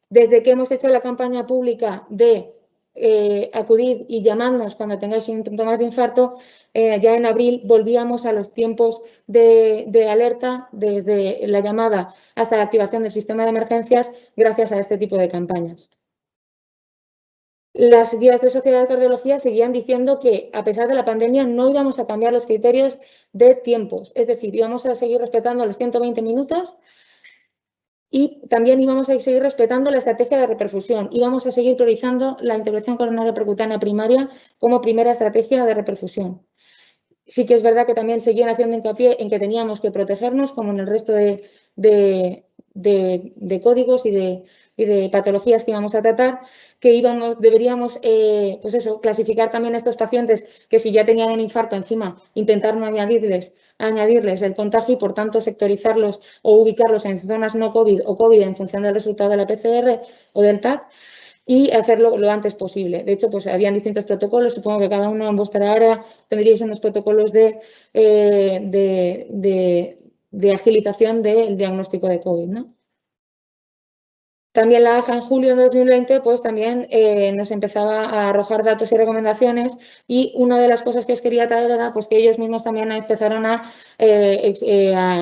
desde que hemos hecho la campaña pública de acudid y llamadnos cuando tengáis síntomas de infarto, ya en abril volvíamos a los tiempos de alerta desde la llamada hasta la activación del sistema de emergencias gracias a este tipo de campañas. Las guías de Sociedad de Cardiología seguían diciendo que, a pesar de la pandemia, no íbamos a cambiar los criterios de tiempos, es decir, íbamos a seguir respetando los 120 minutos y también íbamos a seguir respetando la estrategia de reperfusión. Íbamos a seguir priorizando la intervención coronaria percutánea primaria como primera estrategia de reperfusión. Sí que es verdad que también seguían haciendo hincapié en que teníamos que protegernos, como en el resto de códigos y de patologías que íbamos a tratar, que deberíamos pues eso, clasificar también a estos pacientes que si ya tenían un infarto encima, intentar no añadirles el contagio y por tanto sectorizarlos o ubicarlos en zonas no COVID o COVID en función del resultado de la PCR o del TAC y hacerlo lo antes posible. De hecho, pues habían distintos protocolos, supongo que cada uno en vuestra área tendríais unos protocolos de agilización del diagnóstico de COVID, ¿no? También la AJA en julio de 2020 pues también nos empezaba a arrojar datos y recomendaciones y una de las cosas que os quería traer era pues que ellos mismos también empezaron a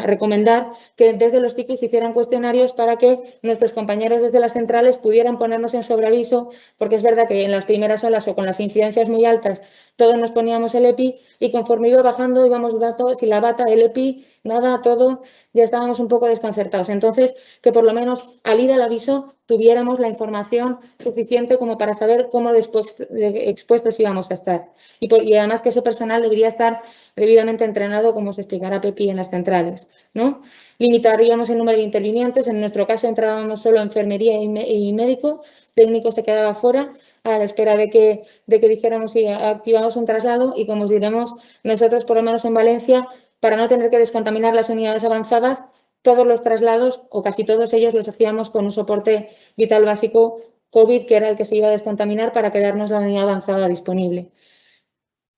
recomendar que desde los TICUs hicieran cuestionarios para que nuestros compañeros desde las centrales pudieran ponernos en sobreaviso, porque es verdad que en las primeras olas o con las incidencias muy altas todos nos poníamos el EPI y conforme iba bajando íbamos dando si la bata, el EPI, nada, todo, ya estábamos un poco desconcertados. Entonces, que por lo menos al ir al aviso tuviéramos la información suficiente como para saber cómo expuestos íbamos a estar. Y además que ese personal debería estar debidamente entrenado, como se explicará Pepi en las centrales, ¿no? Limitaríamos el número de intervinientes, en nuestro caso entrábamos solo enfermería y médico, técnico se quedaba fuera, a la espera de que dijéramos si activamos un traslado y como os diremos, nosotros por lo menos en Valencia, para no tener que descontaminar las unidades avanzadas, todos los traslados o casi todos ellos los hacíamos con un soporte vital básico COVID, que era el que se iba a descontaminar para quedarnos la unidad avanzada disponible.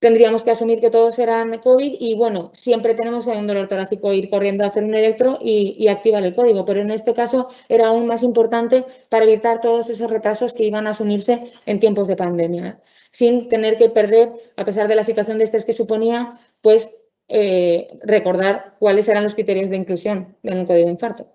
tendríamos que asumir que todos eran COVID y, bueno, siempre tenemos un dolor torácico, ir corriendo a hacer un electro y activar el código. Pero en este caso era aún más importante para evitar todos esos retrasos que iban a asumirse en tiempos de pandemia, sin tener que perder, a pesar de la situación de estrés que suponía, pues recordar cuáles eran los criterios de inclusión en el código de infarto.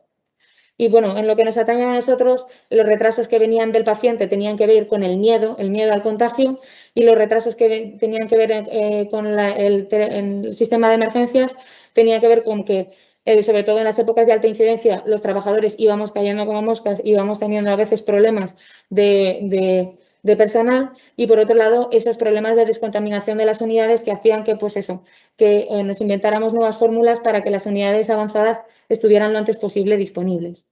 Y bueno, en lo que nos atañe a nosotros, los retrasos que venían del paciente tenían que ver con el miedo al contagio, y los retrasos que tenían que ver con el sistema de emergencias tenían que ver con que, sobre todo en las épocas de alta incidencia, los trabajadores íbamos cayendo como moscas, íbamos teniendo a veces problemas de personal, y por otro lado esos problemas de descontaminación de las unidades que hacían que, pues eso, que nos inventáramos nuevas fórmulas para que las unidades avanzadas estuvieran lo antes posible disponibles.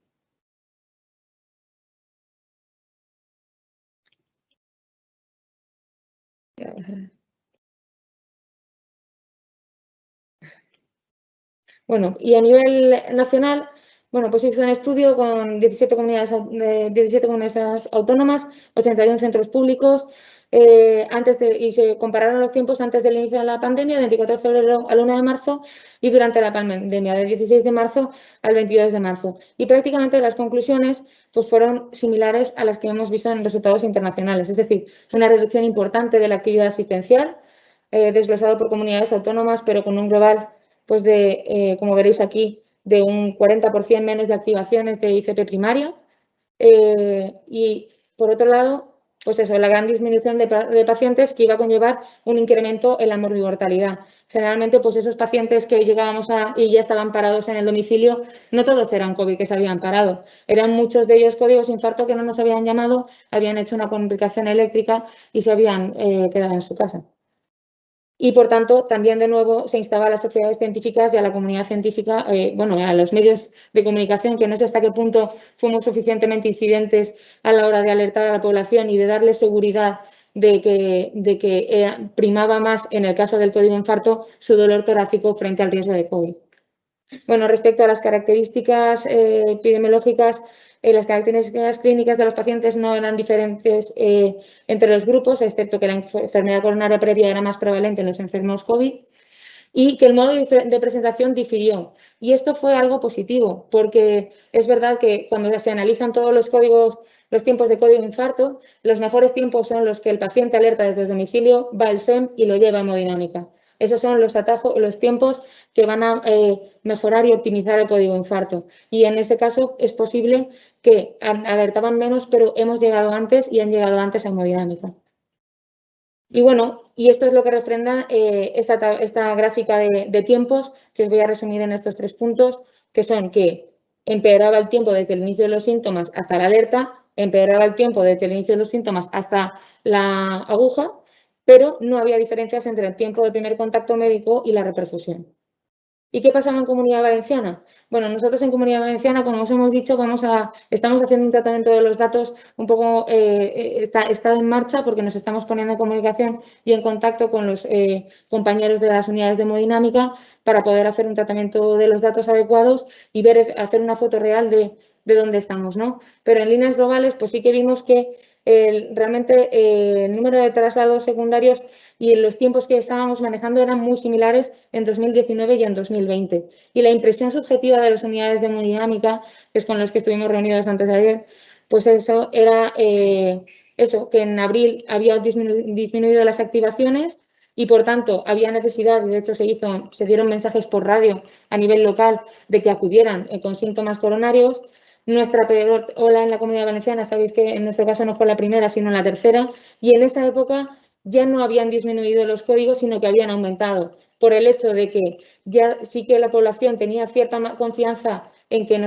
Bueno, y a nivel nacional, bueno, pues hizo un estudio con 17 comunidades autónomas, 81 centros públicos, y se compararon los tiempos antes del inicio de la pandemia, de 24 de febrero al 1 de marzo, y durante la pandemia, del 16 de marzo al 22 de marzo. Y prácticamente las conclusiones pues, fueron similares a las que hemos visto en resultados internacionales, es decir, una reducción importante de la actividad asistencial, desglosado por comunidades autónomas, pero con un global, pues como veréis aquí, de un 40% menos de activaciones de ICP primaria. Y por otro lado, pues eso, la gran disminución de pacientes que iba a conllevar un incremento en la morbimortalidad. Generalmente, pues esos pacientes que llegábamos y ya estaban parados en el domicilio, no todos eran COVID que se habían parado. Eran muchos de ellos códigos de infarto que no nos habían llamado, habían hecho una complicación eléctrica y se habían quedado en su casa. Y, por tanto, también de nuevo se instaba a las sociedades científicas y a la comunidad científica, bueno, a los medios de comunicación, que no sé hasta qué punto fuimos suficientemente incidentes a la hora de alertar a la población y de darle seguridad de que primaba más, en el caso del código infarto, su dolor torácico frente al riesgo de COVID. Bueno, respecto a las características epidemiológicas, las características clínicas de los pacientes no eran diferentes entre los grupos, excepto que la enfermedad coronaria previa era más prevalente en los enfermos COVID, y que el modo de presentación difirió. Y esto fue algo positivo, porque es verdad que cuando se analizan todos los tiempos de código de infarto, los mejores tiempos son los que el paciente alerta desde el domicilio, va al SEM y lo lleva a hemodinámica. Esos son los tiempos que van a mejorar y optimizar el código de infarto. Y en ese caso es posible que alertaban menos, pero hemos llegado antes y han llegado antes a hemodinámica. Y bueno, y esto es lo que refrenda esta gráfica de tiempos, que os voy a resumir en estos 3 puntos, que son que empeoraba el tiempo desde el inicio de los síntomas hasta la alerta, empeoraba el tiempo desde el inicio de los síntomas hasta la aguja, pero no había diferencias entre el tiempo del primer contacto médico y la reperfusión. ¿Y qué pasaba en Comunidad Valenciana? Bueno, nosotros en Comunidad Valenciana, como os hemos dicho, estamos haciendo un tratamiento de los datos un poco, está en marcha, porque nos estamos poniendo en comunicación y en contacto con los compañeros de las unidades de hemodinámica para poder hacer un tratamiento de los datos adecuados y hacer una foto real de dónde estamos, ¿no? Pero en líneas globales, pues sí que vimos que realmente el número de traslados secundarios y los tiempos que estábamos manejando eran muy similares en 2019 y en 2020. Y la impresión subjetiva de las unidades de hemodinámica, que es con los que estuvimos reunidos antes de ayer, pues eso era que en abril había disminuido las activaciones y, por tanto, había necesidad, y de hecho se dieron mensajes por radio a nivel local de que acudieran con síntomas coronarios. Nuestra peor ola en la Comunidad Valenciana, sabéis que en nuestro caso no fue la primera, sino la tercera, y en esa época ya no habían disminuido los códigos, sino que habían aumentado, por el hecho de que ya sí que la población tenía cierta confianza en que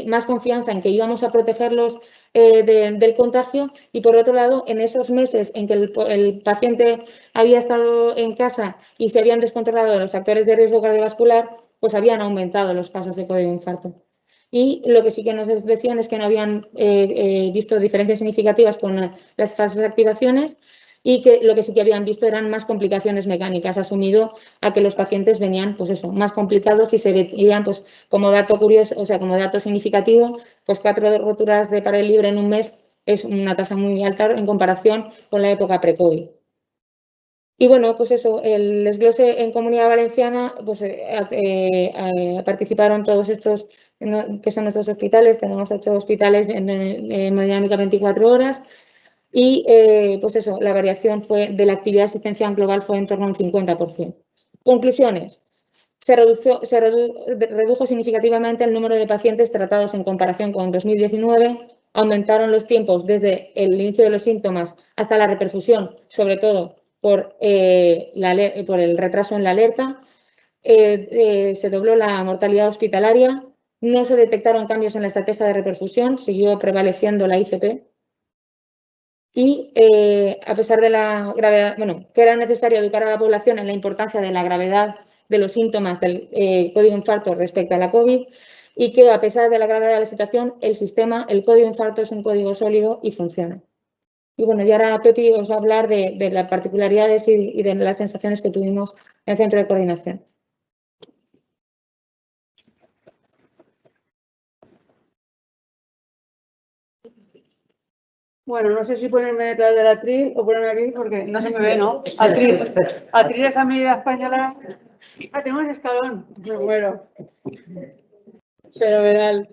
más confianza en que íbamos a protegerlos del contagio, y por otro lado, en esos meses en que el paciente había estado en casa y se habían descontrolado los factores de riesgo cardiovascular, pues habían aumentado los casos de código de infarto. Y lo que sí que nos decían es que no habían visto diferencias significativas con las falsas activaciones, y que lo que sí que habían visto eran más complicaciones mecánicas, asumido a que los pacientes venían, pues eso, más complicados, y se veían, pues, como dato curioso, o sea, como dato significativo, pues 4 roturas de pared libre en un mes es una tasa muy alta en comparación con la época pre-COVID. Y bueno, pues eso, el desglose en Comunidad Valenciana, pues participaron todos estos que son nuestros hospitales. Tenemos 8 hospitales en hemodinámica 24 horas y pues eso, la variación de la actividad asistencial global fue en torno a un 50%. Conclusiones. Se redujo significativamente el número de pacientes tratados en comparación con 2019, aumentaron los tiempos desde el inicio de los síntomas hasta la reperfusión, sobre todo por el retraso en la alerta, se dobló la mortalidad hospitalaria, no se detectaron cambios en la estrategia de reperfusión, siguió prevaleciendo la ICP. Y a pesar de la gravedad, que era necesario educar a la población en la importancia de la gravedad de los síntomas del código infarto respecto a la COVID, y que a pesar de la gravedad de la situación, el código infarto es un código sólido y funciona. Y bueno, y ahora Pepi os va a hablar de las particularidades y de las sensaciones que tuvimos en el centro de coordinación. Bueno, no sé si ponerme detrás del atril o ponerme aquí porque no se me ve, ¿no? Atril es a medida española. Ah, tengo un escalón. Me muero. Fenomenal.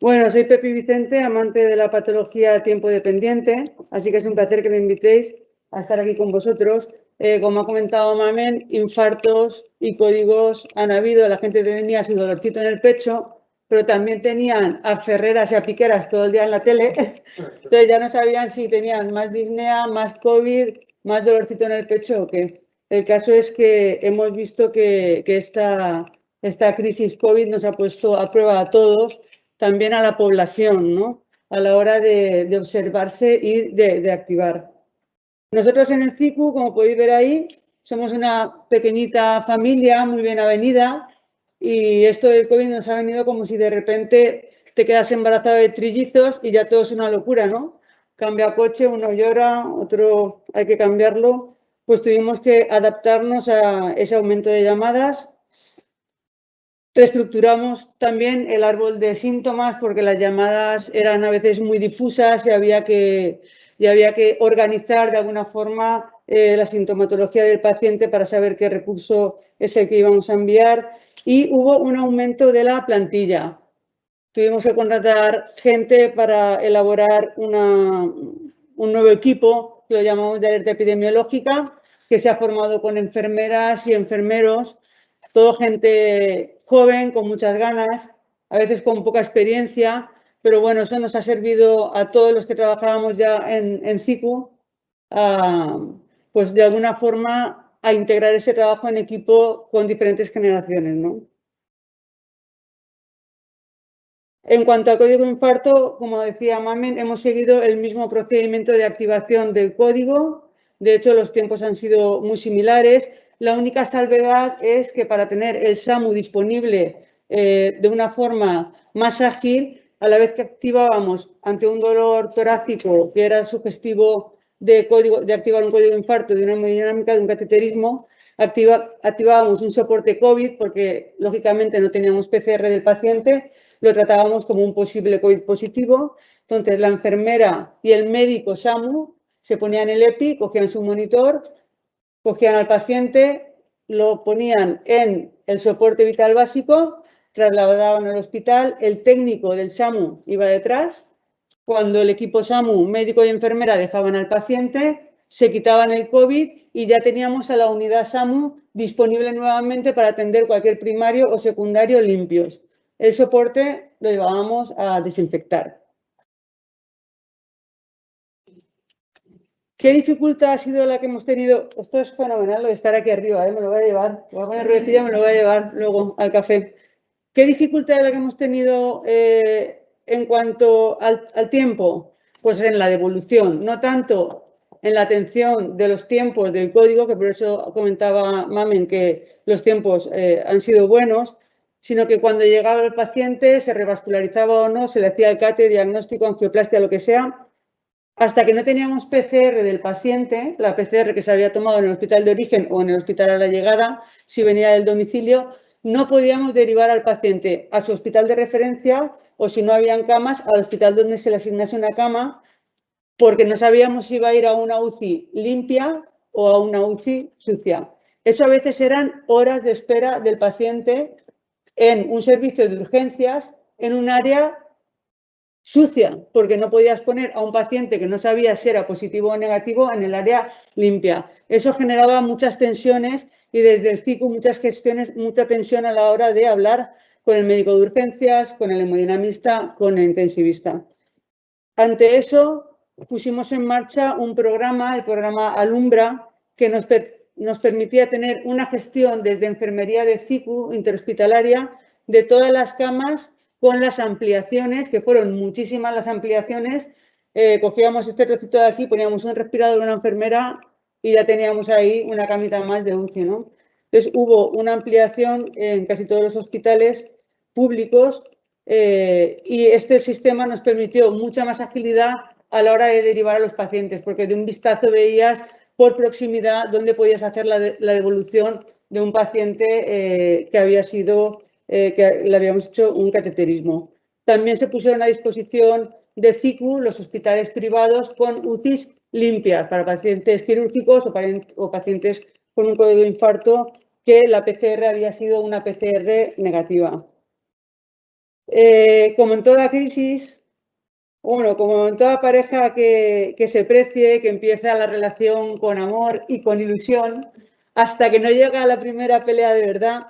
Bueno, soy Pepi Vicente, amante de la patología tiempo dependiente, así que es un placer que me invitéis a estar aquí con vosotros. Como ha comentado Mamen, infartos y códigos han habido. La gente tenía su dolorcito en el pecho, pero también tenían a ferreras y a piqueras todo el día en la tele. Entonces ya no sabían si tenían más disnea, más COVID, más dolorcito en el pecho o qué. El caso es que hemos visto que esta crisis COVID nos ha puesto a prueba a todos, también a la población, ¿no? A la hora de observarse y de activar. Nosotros en el CICU, como podéis ver ahí, somos una pequeñita familia muy bien avenida y esto del COVID nos ha venido como si de repente te quedas embarazado de trillizos y ya todo es una locura, ¿no? Cambia coche, uno llora, otro hay que cambiarlo. Pues tuvimos que adaptarnos a ese aumento de llamadas. Reestructuramos también el árbol de síntomas porque las llamadas eran a veces muy difusas y había que organizar de alguna forma la sintomatología del paciente para saber qué recurso es el que íbamos a enviar. Y hubo un aumento de la plantilla. Tuvimos que contratar gente para elaborar un nuevo equipo, que lo llamamos de alerta epidemiológica, que se ha formado con enfermeras y enfermeros, todo gente joven, con muchas ganas, a veces con poca experiencia, pero bueno, eso nos ha servido a todos los que trabajábamos ya en CICU, pues de alguna forma a integrar ese trabajo en equipo con diferentes generaciones, ¿no? En cuanto al código infarto, como decía Mamen, hemos seguido el mismo procedimiento de activación del código. De hecho, los tiempos han sido muy similares. La única salvedad es que para tener el SAMU disponible de una forma más ágil, a la vez que activábamos ante un dolor torácico que era sugestivo de activar un código de infarto, de una hemodinámica, de un cateterismo, activábamos un soporte COVID porque, lógicamente, no teníamos PCR del paciente, lo tratábamos como un posible COVID positivo. Entonces, la enfermera y el médico SAMU se ponían el EPI, cogían su monitor, cogían al paciente, lo ponían en el soporte vital básico, trasladaban al hospital, el técnico del SAMU iba detrás. Cuando el equipo SAMU, médico y enfermera, dejaban al paciente, se quitaban el COVID y ya teníamos a la unidad SAMU disponible nuevamente para atender cualquier primario o secundario limpios. El soporte lo llevábamos a desinfectar. ¿Qué dificultad ha sido la que hemos tenido? Esto es fenomenal, lo de estar aquí arriba, me lo voy a llevar. Voy a poner ruedecilla, me lo voy a llevar luego al café. ¿Qué dificultad es la que hemos tenido en cuanto al tiempo? Pues en la devolución, no tanto en la atención de los tiempos del código, que por eso comentaba Mamen que los tiempos han sido buenos, sino que cuando llegaba el paciente se revascularizaba o no, se le hacía el CATE, diagnóstico, angioplastia, lo que sea, hasta que no teníamos PCR del paciente, la PCR que se había tomado en el hospital de origen o en el hospital a la llegada, si venía del domicilio, no podíamos derivar al paciente a su hospital de referencia o, si no habían camas, al hospital donde se le asignase una cama, porque no sabíamos si iba a ir a una UCI limpia o a una UCI sucia. Eso a veces eran horas de espera del paciente en un servicio de urgencias en un área sucia, porque no podías poner a un paciente que no sabía si era positivo o negativo en el área limpia. Eso generaba muchas tensiones y desde el CICU mucha tensión a la hora de hablar con el médico de urgencias, con el hemodinamista, con el intensivista. Ante eso, pusimos en marcha un programa, el programa Alumbra, que nos permitía tener una gestión desde enfermería de CICU interhospitalaria de todas las camas con las ampliaciones, que fueron muchísimas las ampliaciones. Cogíamos este trocito de aquí, poníamos un respirador de una enfermera y ya teníamos ahí una camita más de UCI, ¿no? Entonces hubo una ampliación en casi todos los hospitales públicos y este sistema nos permitió mucha más agilidad a la hora de derivar a los pacientes, porque de un vistazo veías por proximidad dónde podías hacer la devolución de un paciente que había sido, que le habíamos hecho un cateterismo. También se pusieron a disposición de CICU los hospitales privados con UCIs limpias para pacientes quirúrgicos o pacientes con un código de infarto que la PCR había sido una PCR negativa. Como en toda crisis, bueno, como en toda pareja que se precie, que empieza la relación con amor y con ilusión, hasta que no llega a la primera pelea de verdad,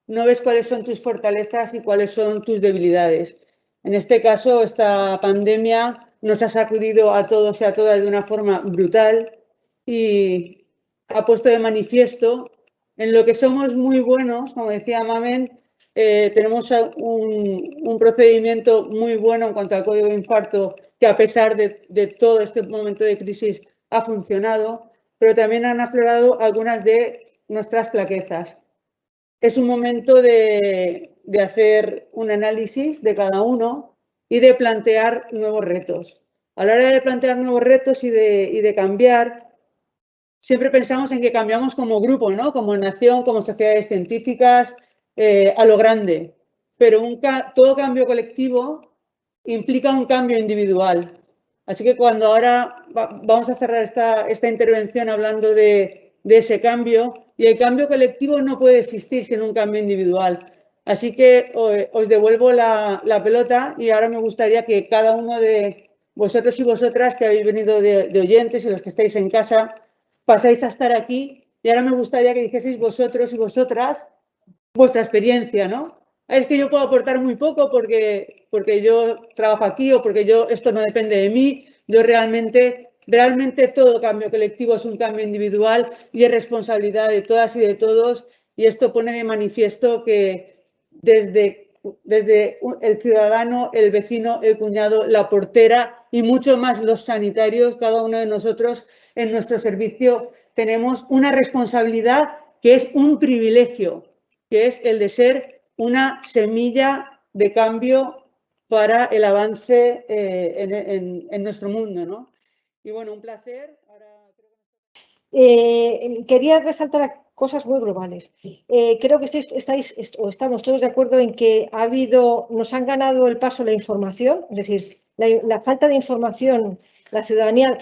no ves cuáles son tus fortalezas y cuáles son tus debilidades. En este caso, esta pandemia nos ha sacudido a todos y a todas de una forma brutal y ha puesto de manifiesto en lo que somos muy buenos, como decía Mamen. Tenemos un procedimiento muy bueno en cuanto al código de infarto, que a pesar de todo este momento de crisis ha funcionado, pero también han aflorado algunas de nuestras flaquezas. Es un momento de hacer un análisis de cada uno y de plantear nuevos retos. A la hora de plantear nuevos retos y de cambiar, siempre pensamos en que cambiamos como grupo, ¿no? Como nación, como sociedades científicas, a lo grande. Pero todo cambio colectivo implica un cambio individual. Así que cuando ahora vamos a cerrar esta intervención hablando de ese cambio, y el cambio colectivo no puede existir sin un cambio individual. Así que os devuelvo la pelota y ahora me gustaría que cada uno de vosotros y vosotras que habéis venido de oyentes y los que estáis en casa, pasáis a estar aquí y ahora me gustaría que dijeseis vosotros y vosotras vuestra experiencia, ¿no? Es que yo puedo aportar muy poco porque yo trabajo aquí o porque esto no depende de mí. Yo realmente todo cambio colectivo es un cambio individual y es responsabilidad de todas y de todos, y esto pone de manifiesto que desde el ciudadano, el vecino, el cuñado, la portera y mucho más los sanitarios, cada uno de nosotros en nuestro servicio tenemos una responsabilidad que es un privilegio, que es el de ser una semilla de cambio para el avance en nuestro mundo, ¿no? Y bueno, un placer. Quería resaltar cosas muy globales. Creo que estamos todos de acuerdo en que nos han ganado el paso la información, es decir, la falta de información. La ciudadanía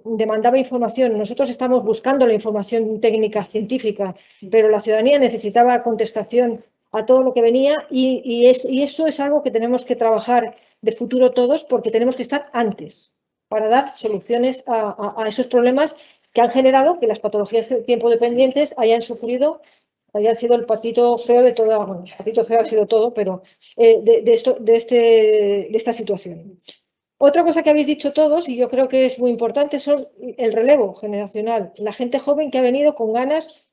demandaba información, nosotros estamos buscando la información técnica, científica, pero la ciudadanía necesitaba contestación a todo lo que venía y eso es algo que tenemos que trabajar de futuro todos, porque tenemos que estar antes para dar soluciones a esos problemas que han generado que las patologías tiempo dependientes hayan sido el patito feo de toda, bueno, el patito feo ha sido todo, pero de esta situación. Otra cosa que habéis dicho todos, y yo creo que es muy importante, son el relevo generacional. La gente joven que ha venido con ganas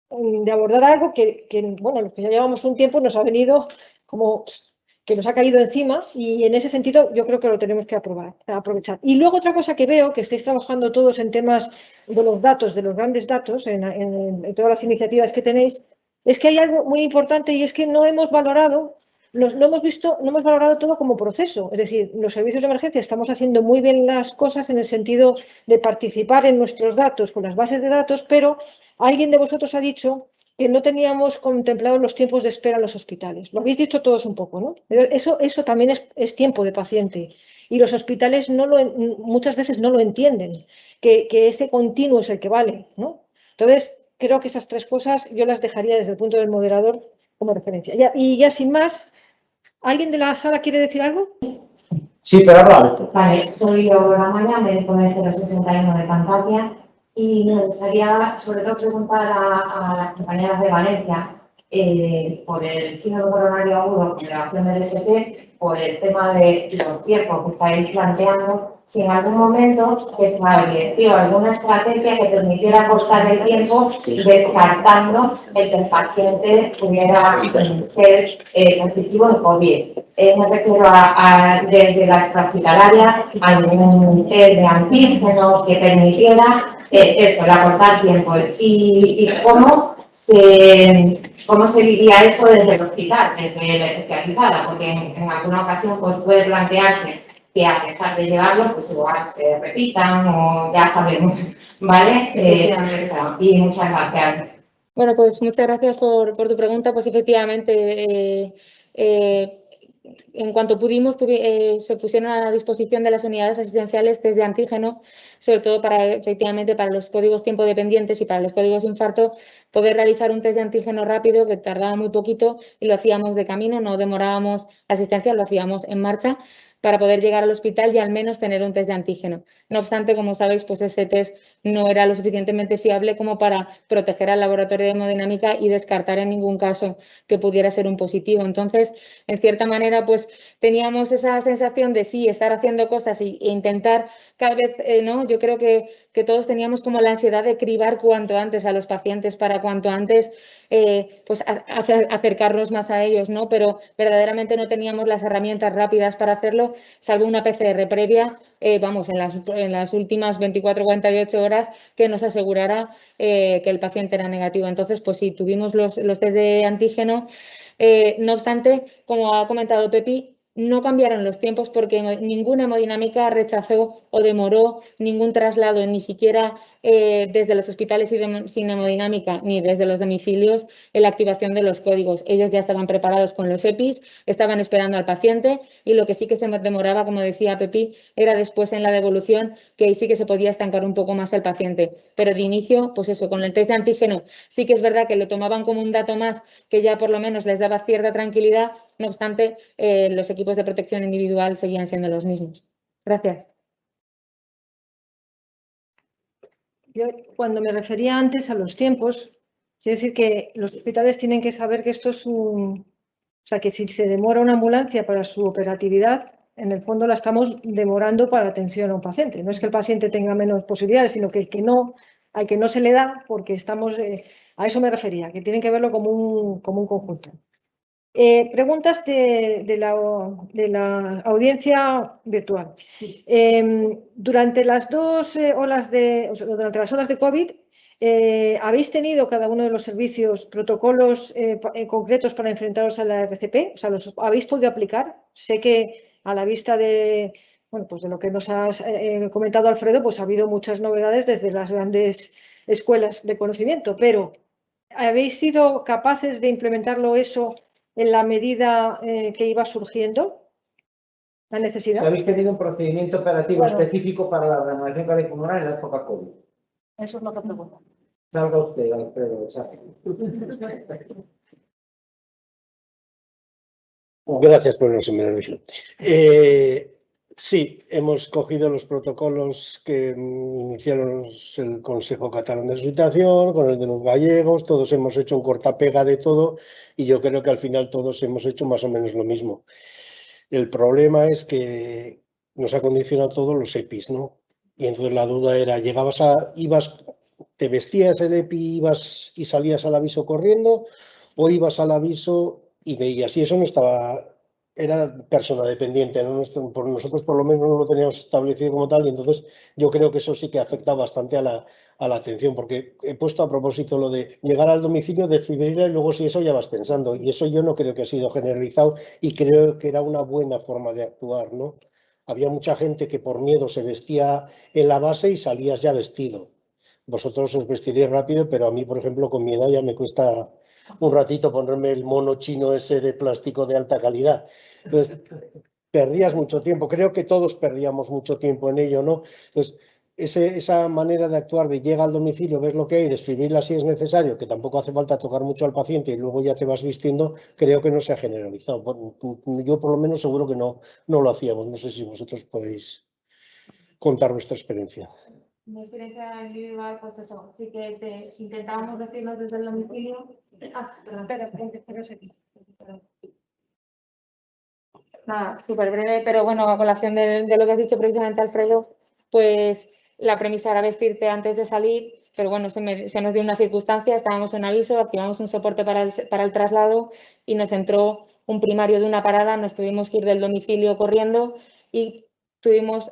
de abordar algo que bueno, los que ya llevamos un tiempo nos ha venido como que nos ha caído encima, y en ese sentido yo creo que lo tenemos que aprovechar. Y luego otra cosa que veo, que estáis trabajando todos en temas de los datos, de los grandes datos, en todas las iniciativas que tenéis, es que hay algo muy importante y es que no hemos valorado todo como proceso. Es decir, los servicios de emergencia estamos haciendo muy bien las cosas en el sentido de participar en nuestros datos con las bases de datos, pero alguien de vosotros ha dicho que no teníamos contemplados los tiempos de espera en los hospitales. Lo habéis dicho todos un poco, ¿no? Pero eso también es tiempo de paciente. Y los hospitales muchas veces no lo entienden, que ese continuo es el que vale, ¿no? Entonces, creo que esas 3 cosas yo las dejaría desde el punto del moderador como referencia. Y ya sin más, ¿alguien de la sala quiere decir algo? Sí, pero habla alto. Vale, soy Aurora Maya, médico de 061 de Cantabria, y me gustaría sobre todo preguntar a las compañeras de Valencia por el síndrome coronario agudo con elevación del ST, por el tema de los tiempos que estáis planteando, si en algún momento se estableció alguna estrategia que permitiera acortar el tiempo descartando el que el paciente pudiera ser positivo en COVID. Me refiero desde la extrahospitalaria algún test de antígeno que permitiera eso, el acortar tiempo. Y cómo se diría eso desde el hospital, desde la especializada, porque en alguna ocasión pues, puede plantearse que a pesar de llevarlo, pues igual se repitan o ya sabemos, ¿vale? Y muchas gracias. Bueno, pues muchas gracias por tu pregunta. Pues efectivamente, en cuanto pudimos, se pusieron a disposición de las unidades asistenciales test de antígeno, sobre todo efectivamente para los códigos tiempo dependientes y para los códigos infarto, poder realizar un test de antígeno rápido que tardaba muy poquito y lo hacíamos de camino, no demorábamos asistencia, lo hacíamos en marcha para poder llegar al hospital y al menos tener un test de antígeno. No obstante, como sabéis, pues ese test no era lo suficientemente fiable como para proteger al laboratorio de hemodinámica y descartar en ningún caso que pudiera ser un positivo. Entonces, en cierta manera, pues teníamos esa sensación de sí, estar haciendo cosas e intentar cada vez, ¿no? Yo creo que todos teníamos como la ansiedad de cribar cuanto antes a los pacientes para cuanto antes pues acercarnos más a ellos, ¿no? Pero verdaderamente no teníamos las herramientas rápidas para hacerlo, salvo una PCR previa, vamos, en las últimas 24 o 48 horas que nos asegurara que el paciente era negativo. Entonces, pues sí, tuvimos los test de antígeno. No obstante, como ha comentado Pepi, no cambiaron los tiempos porque ninguna hemodinámica rechazó o demoró ningún traslado, ni siquiera desde los hospitales sin hemodinámica ni desde los domicilios, en la activación de los códigos. Ellos ya estaban preparados con los EPIs, estaban esperando al paciente y lo que sí que se demoraba, como decía Pepi, era después en la devolución, que ahí sí que se podía estancar un poco más el paciente. Pero de inicio, pues eso, con el test de antígeno sí que es verdad que lo tomaban como un dato más que ya por lo menos les daba cierta tranquilidad. No obstante, los equipos de protección individual seguían siendo los mismos. Gracias. Yo, cuando me refería antes a los tiempos, quiero decir que los hospitales tienen que saber que esto es o sea, que si se demora una ambulancia para su operatividad, en el fondo la estamos demorando para atención a un paciente. No es que el paciente tenga menos posibilidades, sino que al que no se le da, porque estamos, a eso me refería, que tienen que verlo como un conjunto. Preguntas de la audiencia virtual. Durante las durante las olas de COVID, ¿habéis tenido cada uno de los servicios protocolos concretos para enfrentaros a la RCP? O sea, ¿los habéis podido aplicar? Sé que a la vista de, bueno, pues de lo que nos has comentado, Alfredo, pues ha habido muchas novedades desde las grandes escuelas de conocimiento, pero ¿habéis sido capaces de implementarlo eso en la medida que iba surgiendo la necesidad? ¿Habéis tenido un procedimiento operativo específico para la reanimación cardiopulmonar en la época COVID? Eso es lo que pregunto. Salga usted, Alfredo. Gracias por eso, señor. Sí, hemos cogido los protocolos que iniciaron el Consejo Catalán de Resucitación, con el de los gallegos, todos hemos hecho un cortapega de todo y yo creo que al final todos hemos hecho más o menos lo mismo. El problema es que nos ha condicionado todos los EPIs, ¿no? Y entonces la duda era, te vestías el EPI, ibas y salías al aviso corriendo, o ibas al aviso y veías, y eso no estaba, era persona dependiente, ¿no? Por nosotros por lo menos no lo teníamos establecido como tal, y entonces yo creo que eso sí que afecta bastante a la atención, porque he puesto a propósito lo de llegar al domicilio, desfibrilar y luego si eso ya vas pensando, y eso yo no creo que ha sido generalizado y creo que era una buena forma de actuar, ¿no? Había mucha gente que por miedo se vestía en la base y salías ya vestido. vosotros os vestiréis rápido, pero a mí, por ejemplo, con mi edad ya me cuesta un ratito ponerme el mono chino ese de plástico de alta calidad. Entonces, perdías mucho tiempo. Creo que todos perdíamos mucho tiempo en ello, ¿no? Entonces, esa manera de actuar de llega al domicilio, ves lo que hay, describirla si es necesario, que tampoco hace falta tocar mucho al paciente y luego ya te vas vistiendo, creo que no se ha generalizado. Yo por lo menos seguro que no lo hacíamos. No sé si vosotros podéis contar vuestra experiencia. Mi experiencia individual, pues eso, sí que intentábamos vestirnos desde el domicilio. Perdón, espera, aquí. Nada, súper breve, pero bueno, a colación de lo que has dicho precisamente, Alfredo, pues la premisa era vestirte antes de salir, pero bueno, se nos dio una circunstancia, estábamos en aviso, activamos un soporte para el traslado y nos entró un primario de una parada, nos tuvimos que ir del domicilio corriendo y tuvimos,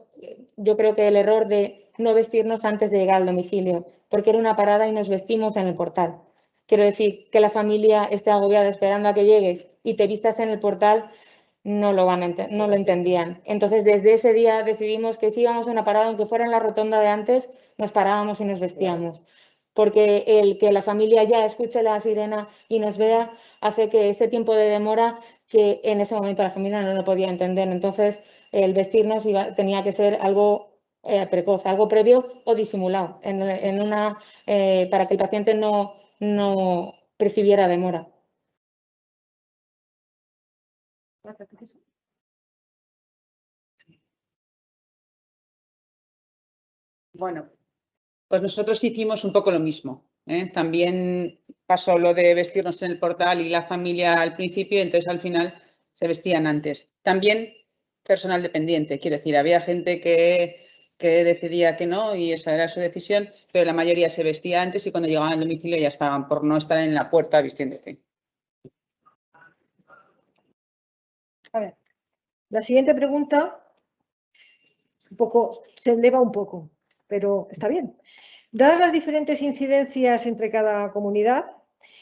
yo creo que el error de no vestirnos antes de llegar al domicilio, porque era una parada y nos vestimos en el portal. Quiero decir, que la familia esté agobiada esperando a que llegues y te vistas en el portal, no lo entendían. Entonces, desde ese día decidimos que si íbamos a una parada, aunque fuera en la rotonda de antes, nos parábamos y nos vestíamos. Porque el que la familia ya escuche la sirena y nos vea hace que ese tiempo de demora, que en ese momento la familia no lo podía entender. Entonces, el vestirnos tenía que ser algo precoz, algo previo o disimulado, para que el paciente no percibiera demora. Bueno, pues nosotros hicimos un poco lo mismo, ¿eh? También pasó lo de vestirnos en el portal y la familia al principio, entonces al final se vestían antes. También personal dependiente, quiero decir, había gente que decidía que no y esa era su decisión, pero la mayoría se vestía antes y cuando llegaban al domicilio ya estaban por no estar en la puerta vistiéndose. A ver, la siguiente pregunta se eleva un poco, pero está bien. Dadas las diferentes incidencias entre cada comunidad,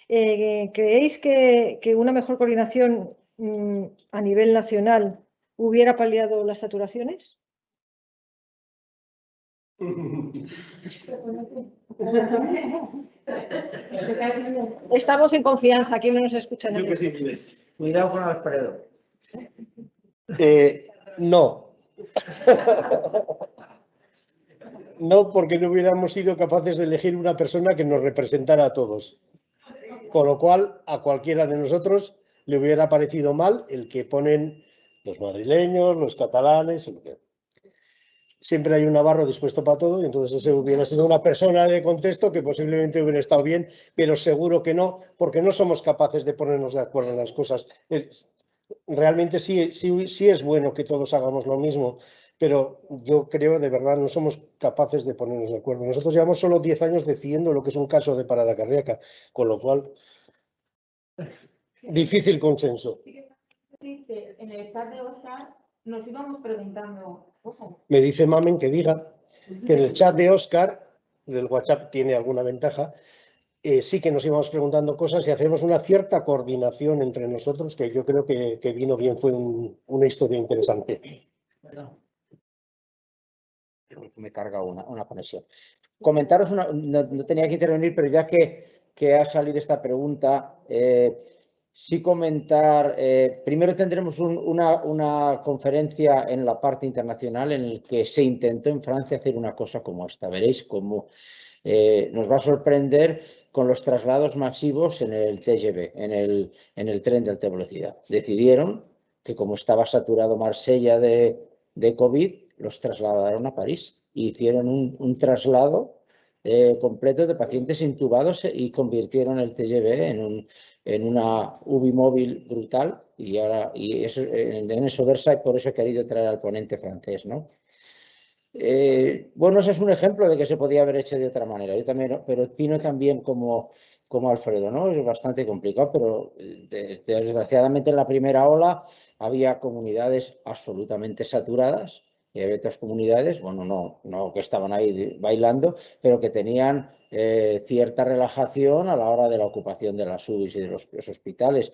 ¿creéis que una mejor coordinación a nivel nacional hubiera paliado las saturaciones? Estamos en confianza, aquí no nos escuchan. Cuidado con Alfredo. No. No, porque no hubiéramos sido capaces de elegir una persona que nos representara a todos. Con lo cual, a cualquiera de nosotros le hubiera parecido mal el que ponen los madrileños, los catalanes. Siempre hay un navarro dispuesto para todo y entonces ese hubiera sido una persona de contexto que posiblemente hubiera estado bien, pero seguro que no, porque no somos capaces de ponernos de acuerdo en las cosas. Realmente sí es bueno que todos hagamos lo mismo, pero yo creo de verdad no somos capaces de ponernos de acuerdo. Nosotros llevamos solo 10 años decidiendo lo que es un caso de parada cardíaca, con lo cual, difícil consenso. En el chat de Oscar nos íbamos preguntando. Me dice Mamen que diga que en el chat de Oscar, del WhatsApp tiene alguna ventaja, sí que nos íbamos preguntando cosas y hacemos una cierta coordinación entre nosotros, que yo creo que vino bien, fue una historia interesante. Perdón. Me carga una conexión. Comentaros, no tenía que intervenir, pero ya que ha salido esta pregunta, sí comentar, primero tendremos una conferencia en la parte internacional en la que se intentó en Francia hacer una cosa como esta. Veréis cómo nos va a sorprender con los traslados masivos en el TGV, en el tren de alta velocidad. Decidieron que como estaba saturado Marsella de COVID, los trasladaron a París e hicieron un traslado completo de pacientes intubados y convirtieron el TGV en una UBI móvil brutal y eso, en eso versa y por eso he querido traer al ponente francés, ¿no? Bueno, ese es un ejemplo de que se podía haber hecho de otra manera. Yo también, pero opino también como Alfredo, ¿no? Es bastante complicado, pero desgraciadamente en la primera ola había comunidades absolutamente saturadas y había otras comunidades, bueno, no que estaban ahí bailando, pero que tenían cierta relajación a la hora de la ocupación de las UBIs y de los hospitales.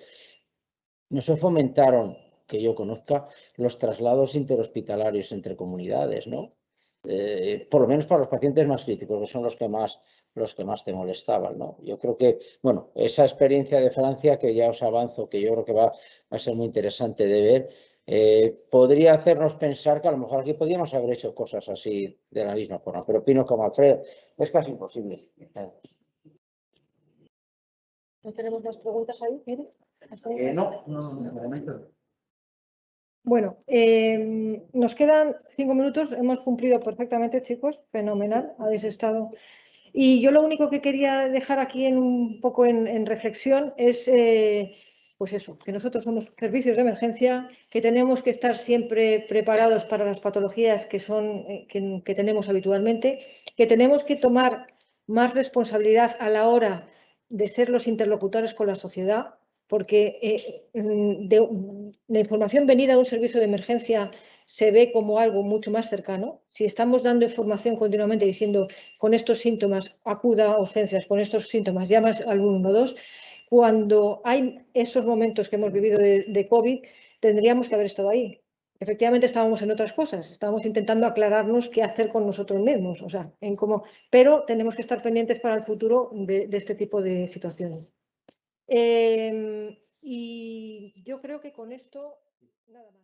No se fomentaron, que yo conozca, los traslados interhospitalarios entre comunidades, ¿no? por lo menos para los pacientes más críticos, que son los que más te molestaban, ¿no? Yo creo que, bueno, esa experiencia de Francia, que ya os avanzo, que yo creo que va a ser muy interesante de ver, podría hacernos pensar que a lo mejor aquí podríamos haber hecho cosas así de la misma forma, pero opino como Alfredo, es casi imposible. ¿No tenemos más preguntas ahí? ¿Mire? No, de momento. Bueno, nos quedan 5 minutos, hemos cumplido perfectamente, chicos, fenomenal, habéis estado. Y yo lo único que quería dejar aquí un poco en reflexión es, pues eso, que nosotros somos servicios de emergencia, que tenemos que estar siempre preparados para las patologías que tenemos habitualmente, que tenemos que tomar más responsabilidad a la hora de ser los interlocutores con la sociedad, porque la información venida de un servicio de emergencia se ve como algo mucho más cercano. Si estamos dando información continuamente diciendo con estos síntomas acuda a urgencias, con estos síntomas llamas al 112, cuando hay esos momentos que hemos vivido de COVID, tendríamos que haber estado ahí. Efectivamente estábamos en otras cosas, estábamos intentando aclararnos qué hacer con nosotros mismos, o sea, pero tenemos que estar pendientes para el futuro de este tipo de situaciones. Y yo creo que con esto, nada más.